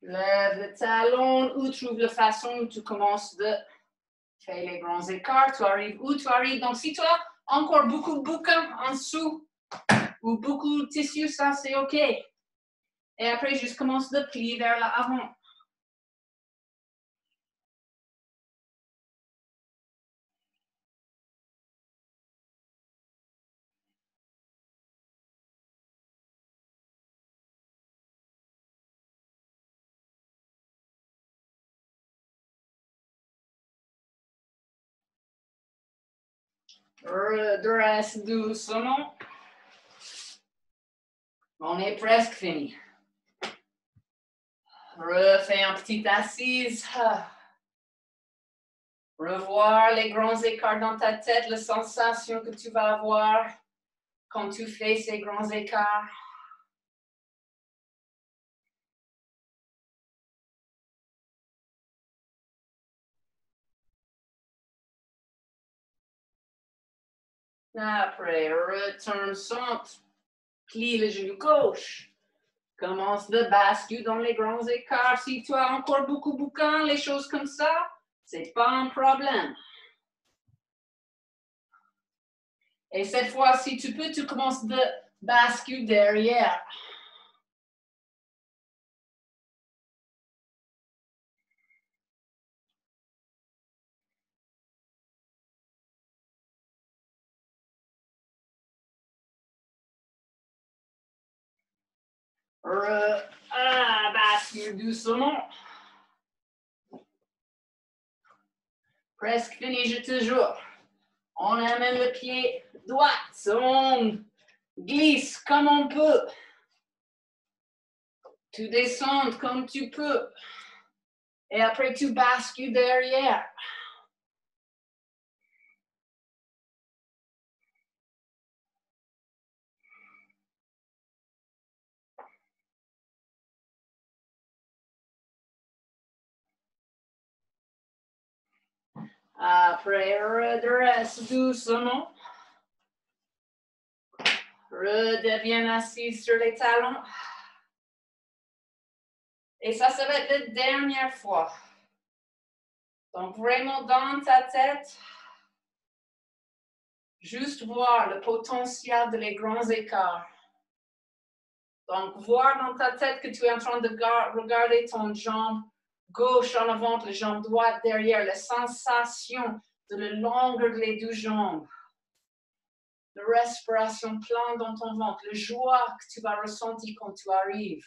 Lève le talon ou trouve la façon où tu commences de faire les grands écarts. Tu arrives où tu arrives. Donc, si tu as encore beaucoup de bouquins en dessous ou beaucoup de tissu, ça c'est OK. Et après, juste commence de plier vers l'avant. Redresse doucement. On est presque fini. Refais une petite assise. Revoir les grands écarts dans ta tête, la sensation que tu vas avoir quand tu fais ces grands écarts. Après, retourne centre. Plie le genou gauche. Commence de basculer dans les grands écarts. Si tu as encore beaucoup de bouquins, les choses comme ça, c'est pas un problème. Et cette fois, si tu peux, tu commences de basculer derrière. Bascule doucement. Presque fini, je te jure. On amène le pied droit. On glisse comme on peut. Tu descends comme tu peux. Et après, tu bascules derrière. Après, redresse doucement. Redeviens assis sur les talons. Et ça va être la dernière fois. Donc, vraiment dans ta tête, juste voir le potentiel de les grands écarts. Donc, voir dans ta tête que tu es en train de regarder ton jambe gauche en avant, la jambe droite derrière, la sensation de la longueur des deux jambes. La respiration pleine dans ton ventre, la joie que tu vas ressentir quand tu arrives.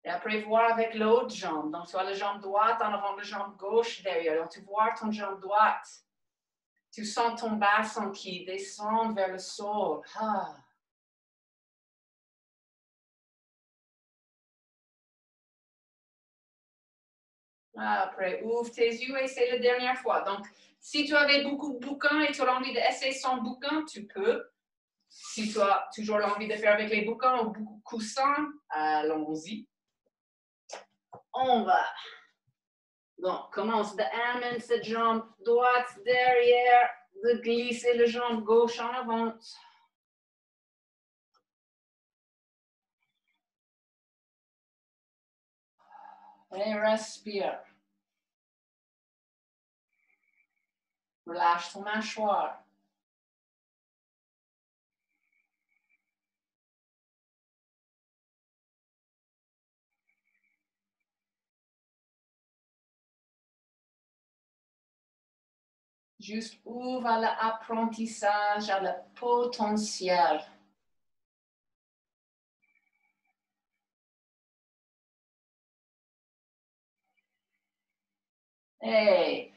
Et après, voir avec l'autre jambe. Donc, tu as la jambe droite en avant, la jambe gauche derrière. Donc, tu vois ton jambe droite. Tu sens ton bassin qui descend vers le sol. Après, ouvre tes yeux et c'est la dernière fois. Donc, si tu avais beaucoup de bouquins et tu as envie d'essayer sans bouquin, tu peux. Si tu as toujours envie de faire avec les bouquins ou beaucoup de coussins, allons-y. On va. Donc, commence d'amener cette jambe droite derrière, de glisser le jambe gauche en avant. Et respire. Relâche ton mâchoire. Juste ouvre à l'apprentissage, à le potentiel. Et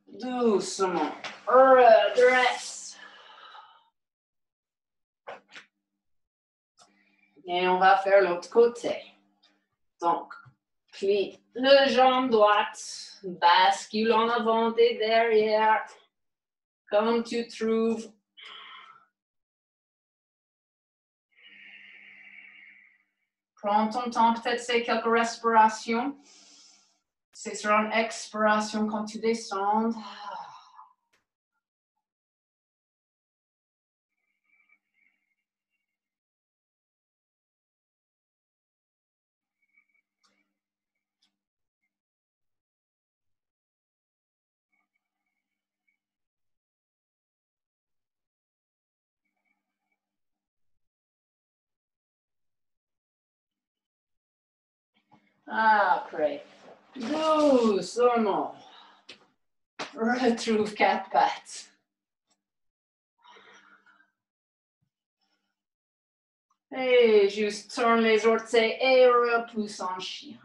doucement, redresse. Et on va faire l'autre côté. Donc, plie le jambe droite, bascule en avant et derrière, comme tu trouves. Prends ton temps, peut-être c'est quelques respirations. Ce sera une expiration quand tu descends. Après, doucement, retrouve quatre pattes. Et juste tourne les orteils et repousse en chien.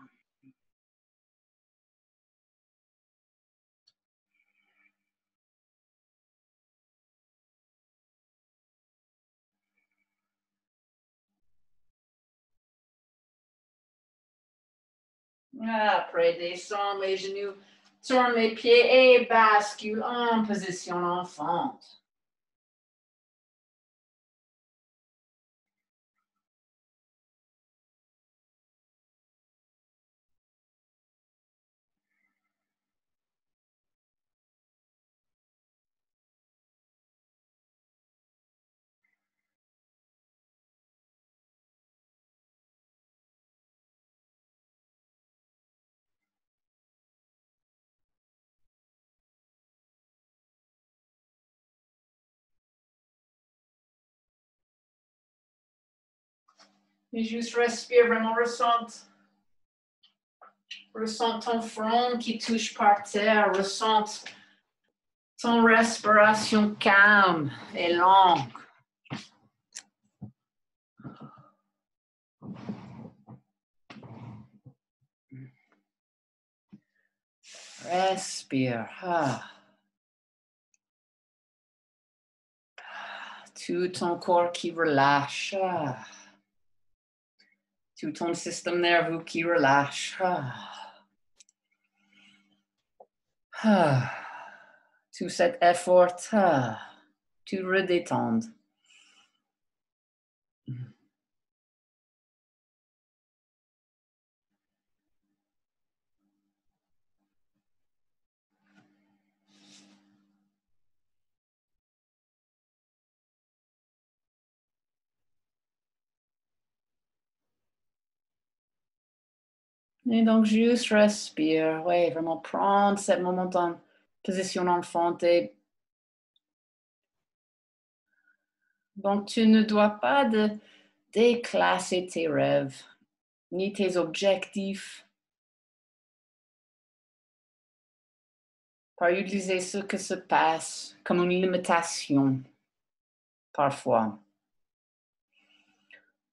Après, descends les genoux, tourne les pieds et bascule en position enfante. Et juste respire, vraiment ressens ton front qui touche par terre, ressens ton respiration calme et longue. Respire. Tout ton corps qui relâche. Tout ton système nerveux qui relâche. Tout cet effort, tu redétends. Et donc, juste respire. Oui, vraiment prendre ce moment en position enfantée. Donc, tu ne dois pas déclasser tes rêves, ni tes objectifs, par utiliser ce qui se passe comme une limitation, parfois.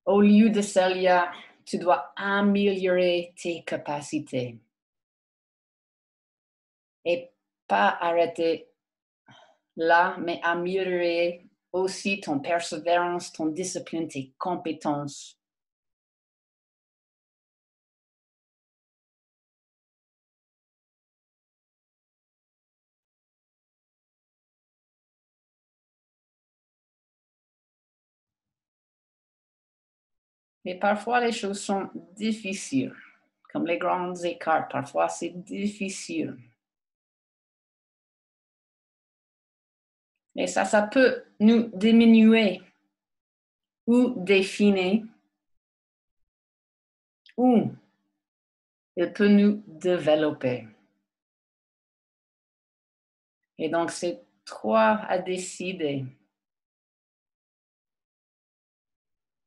Au lieu de cela, tu dois améliorer tes capacités. Et pas arrêter là, mais améliorer aussi ton persévérance, ton discipline, tes compétences. Mais parfois, les choses sont difficiles, comme les grandes écartes. Parfois, c'est difficile. Et ça peut nous diminuer ou définir, ou il peut nous développer. Et donc, c'est toi à décider.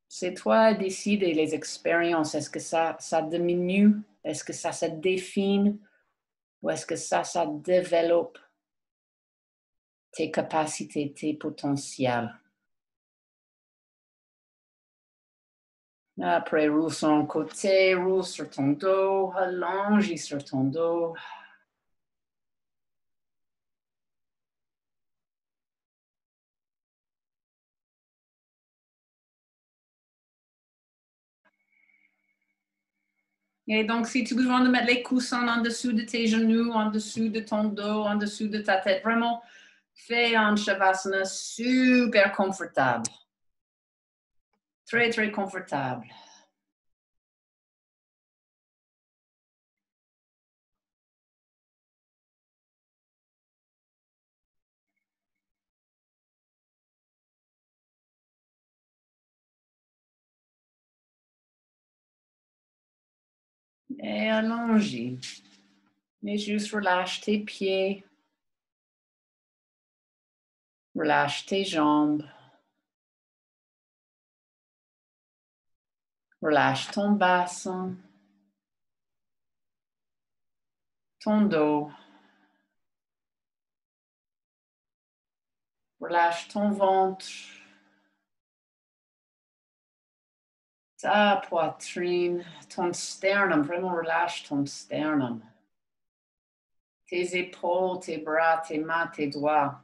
C'est toi à décider les expériences. Est-ce que ça diminue? Est-ce que ça se définit? Ou est-ce que ça développe tes capacités, tes potentiels? Après, roule sur un côté, roule sur ton dos, allonge sur ton dos. Et donc, si tu as besoin de mettre les coussins en dessous de tes genoux, en dessous de ton dos, en dessous de ta tête, vraiment, fais un shavasana super confortable. Très, très confortable. Et allonge. Et juste relâche tes pieds. Relâche tes jambes. Relâche ton bassin. Ton dos. Relâche ton ventre. Ta poitrine. Ton sternum. Vraiment relâche ton sternum. Tes épaules, tes bras, tes mains, tes doigts.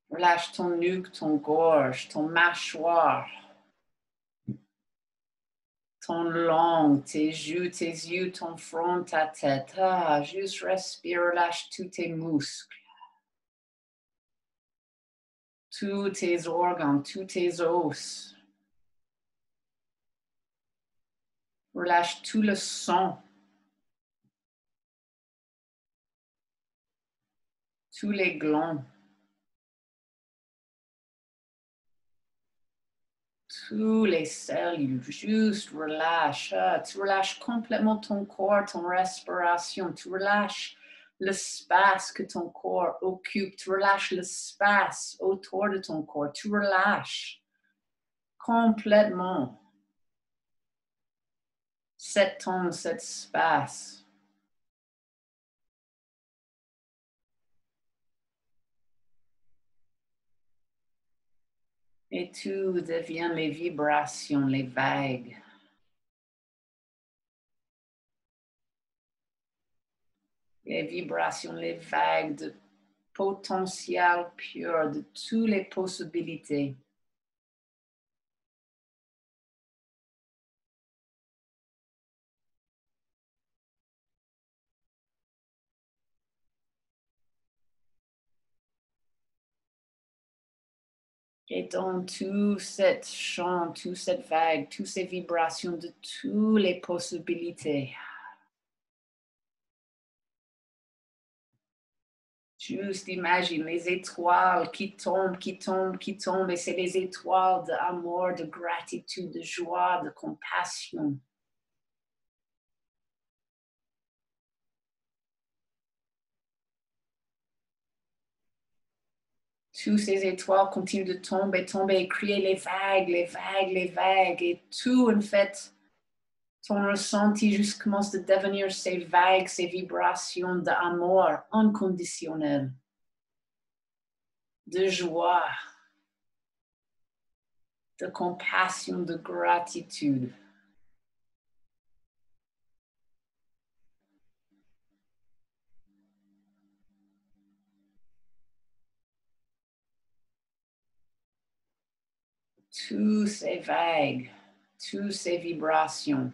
Relâche ton nuque, ton gorge, ton mâchoire, ton langue, tes yeux, ton front, ta tête. Juste respire, relâche tous tes muscles, tous tes organes, tous tes os. Relâche tout le sang, tous les glands. Tous les cellules, juste relâche. Tu relâches complètement ton corps, ton respiration. Tu relâches l'espace que ton corps occupe. Tu relâches l'espace autour de ton corps. Tu relâches complètement cet temps, cet espace. Et tout devient les vibrations, les vagues. Les vibrations, les vagues de potentiel pur, de toutes les possibilités. Et dans tout cet champ, toute cette vague, toutes ces vibrations de toutes les possibilités, juste imagine les étoiles qui tombent, qui tombent, qui tombent, et c'est les étoiles d'amour, de gratitude, de joie, de compassion. Toutes ces étoiles continuent de tomber, tomber, et créer les vagues, les vagues, les vagues, et tout en fait, ton ressenti juste commence de devenir ces vagues, ces vibrations d'amour inconditionnel, de joie, de compassion, de gratitude. Toutes ces vagues, toutes ces vibrations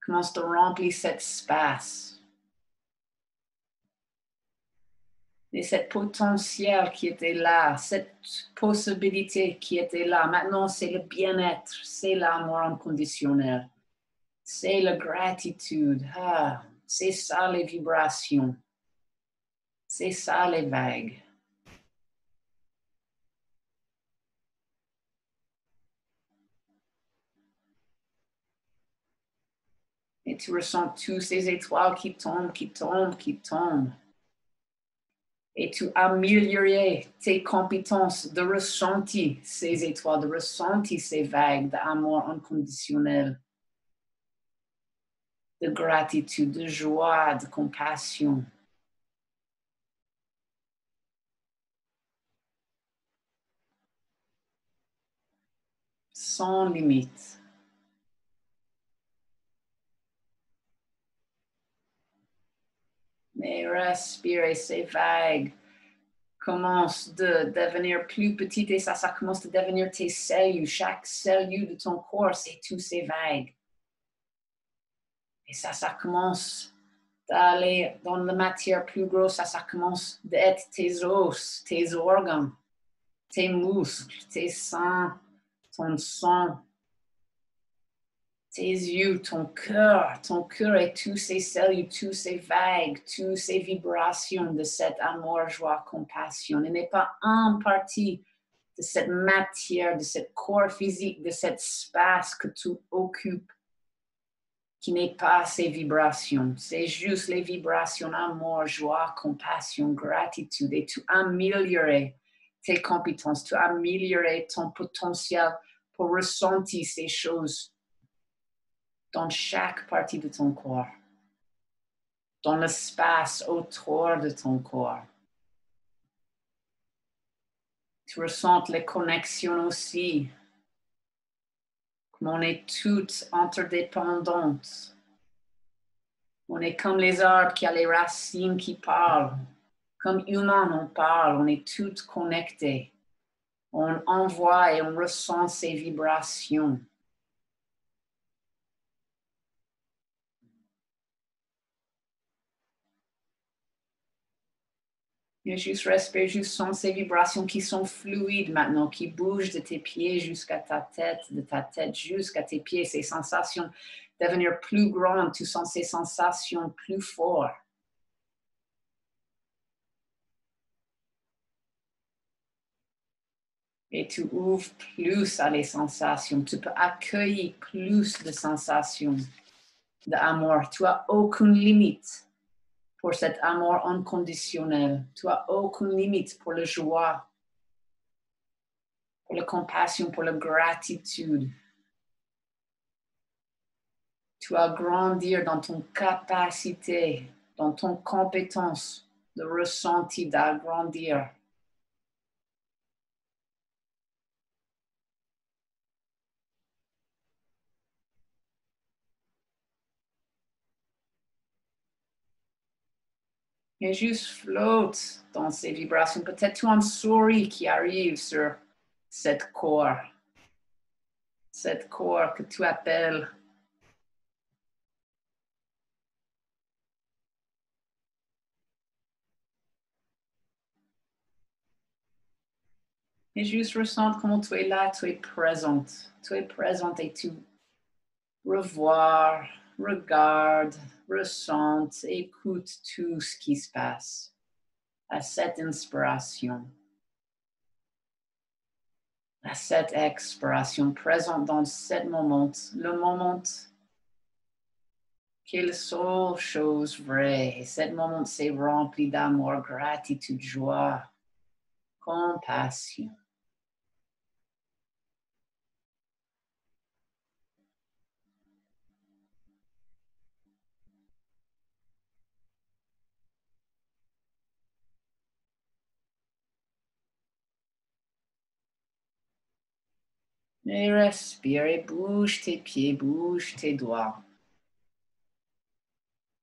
commencent à remplir cet espace. Et cette potentiel qui était là, cette possibilité qui était là, maintenant c'est le bien-être, c'est l'amour inconditionnel, c'est la gratitude. C'est ça les vibrations. C'est ça les vagues. Et tu ressens tous ces étoiles qui tombent, qui tombent, qui tombent. Et tu améliores tes compétences de ressentir ces étoiles, de ressentir ces vagues d'amour inconditionnel, de gratitude, de joie, de compassion. Sans limite. Mais respirer ces vagues commence de devenir plus petite et ça commence de devenir tes cellules. Chaque cellule de ton corps, c'est toutes ces vagues. Et ça commence d'aller dans la matière plus grosse, ça commence d'être tes os, tes organes, tes muscles, tes seins, ton sang, tes yeux, ton cœur et toutes ces cellules, toutes ces vagues, toutes ces vibrations de cet amour, joie, compassion. Il n'est pas un parti de cette matière, de ce corps physique, de cet espace que tu occupes qui n'est pas ces vibrations. C'est juste les vibrations amour, joie, compassion, gratitude. Et tu améliores tes compétences, tu améliores ton potentiel pour ressentir ces choses dans chaque partie de ton corps, dans l'espace autour de ton corps. Tu ressens les connexions aussi, comme on est toutes interdépendantes. On est comme les arbres qui ont les racines qui parlent. Comme humains, on parle, on est toutes connectés. On envoie et on ressent ces vibrations. Et juste respire, juste sens ces vibrations qui sont fluides maintenant, qui bougent de tes pieds jusqu'à ta tête, de ta tête jusqu'à tes pieds. Ces sensations devenir plus grandes, tu sens ces sensations plus fortes. Et tu ouvres plus à les sensations. Tu peux accueillir plus de sensations d'amour. Tu n'as aucune limite pour cet amour inconditionnel. Tu n'as aucune limite pour la joie, pour la compassion, pour la gratitude. Tu vas grandir dans ton capacité, dans ton compétence de ressentir, d'agrandir. Et juste flotte dans ces vibrations. Peut-être tu as un souris qui arrive sur cette corps que tu appelles. Et juste ressens comment tu es là, tu es présente. Tu es présente et tu revois, regarde, ressens, écoute tout ce qui se passe à cette inspiration, à cette expiration, présente dans ce moment, le moment qui est la seule chose vraie. Et ce moment, c'est rempli d'amour, gratitude, joie, compassion. Et respire et bouge tes pieds, bouge tes doigts.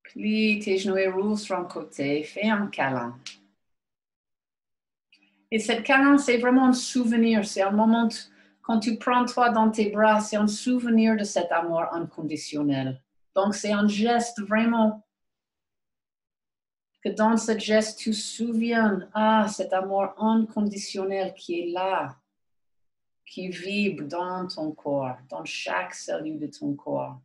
Plie tes genoux et roule sur un côté, fais un câlin. Et cette câlin, c'est vraiment un souvenir, c'est un moment quand tu prends toi dans tes bras, c'est un souvenir de cet amour inconditionnel. Donc c'est un geste vraiment que dans ce geste, tu te souviens, cet amour inconditionnel qui est là, qui vibre dans ton corps, dans chaque cellule de ton corps.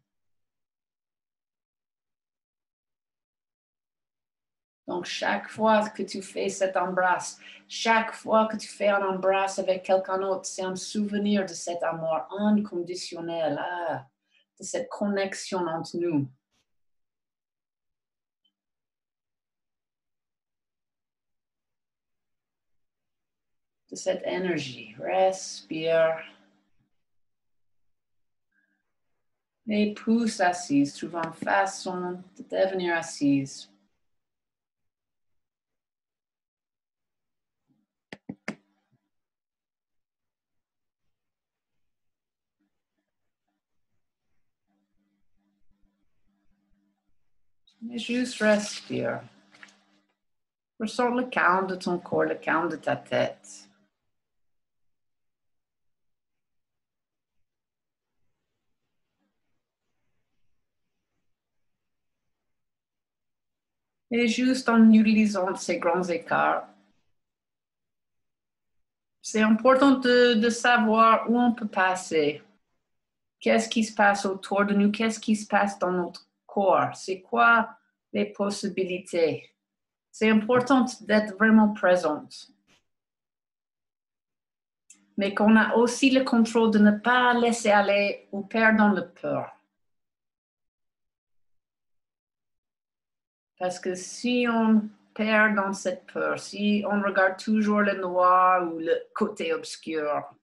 Donc, chaque fois que tu fais cet embrasse, chaque fois que tu fais un embrasse avec quelqu'un d'autre, c'est un souvenir de cet amour inconditionnel, de cette connexion entre nous. De cette énergie. Respire. Et pousse assise, trouve une façon de devenir assise. Et juste respire. Ressens le calme de ton corps, le calme de ta tête. Et juste en utilisant ces grands écarts, c'est important de savoir où on peut passer. Qu'est-ce qui se passe autour de nous? Qu'est-ce qui se passe dans notre corps? C'est quoi les possibilités? C'est important d'être vraiment présente. Mais qu'on a aussi le contrôle de ne pas laisser aller ou perdre dans le peur. Parce que si on perd dans cette peur, si on regarde toujours le noir ou le côté obscur,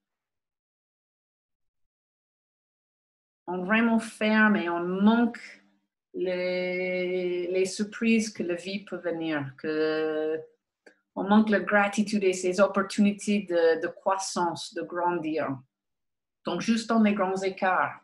on vraiment ferme et on manque les surprises que la vie peut venir, on manque la gratitude et ces opportunités de croissance, de grandir. Donc, juste dans les grands écarts,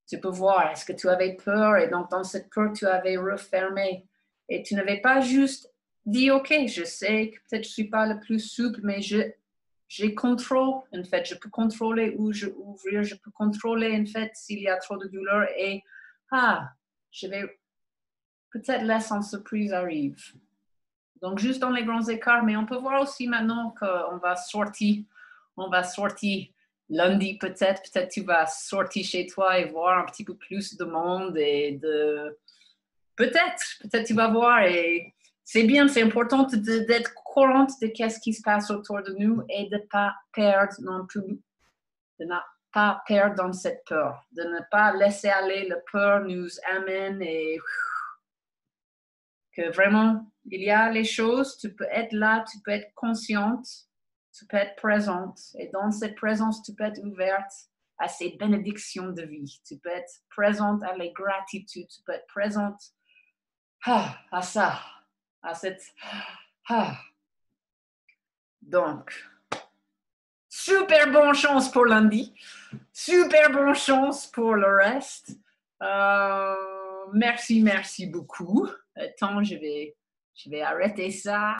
tu peux voir, est-ce que tu avais peur et donc dans cette peur, tu avais refermé et tu n'avais pas juste dit, OK, je sais que peut-être je ne suis pas le plus souple, mais j'ai contrôle, en fait, je peux contrôler où je ouvrir, je peux contrôler, en fait, s'il y a trop de douleur et, je vais peut-être laisser une surprise arrive. Donc, juste dans les grands écarts, mais on peut voir aussi maintenant qu'on va sortir lundi peut-être tu vas sortir chez toi et voir un petit peu plus de monde et peut-être tu vas voir et c'est bien, c'est important d'être courante de qu'est-ce qui se passe autour de nous et de ne pas perdre non plus, de ne pas perdre dans cette peur, de ne pas laisser aller la peur nous amène et que vraiment, il y a les choses, tu peux être là, tu peux être consciente, tu peux être présente. Et dans cette présence, tu peux être ouverte à ces bénédictions de vie. Tu peux être présente à les gratitudes, tu peux être présente à ça, à cette... Donc, super bonne chance pour lundi, super bonne chance pour le reste. Merci beaucoup. Attends, je vais arrêter ça.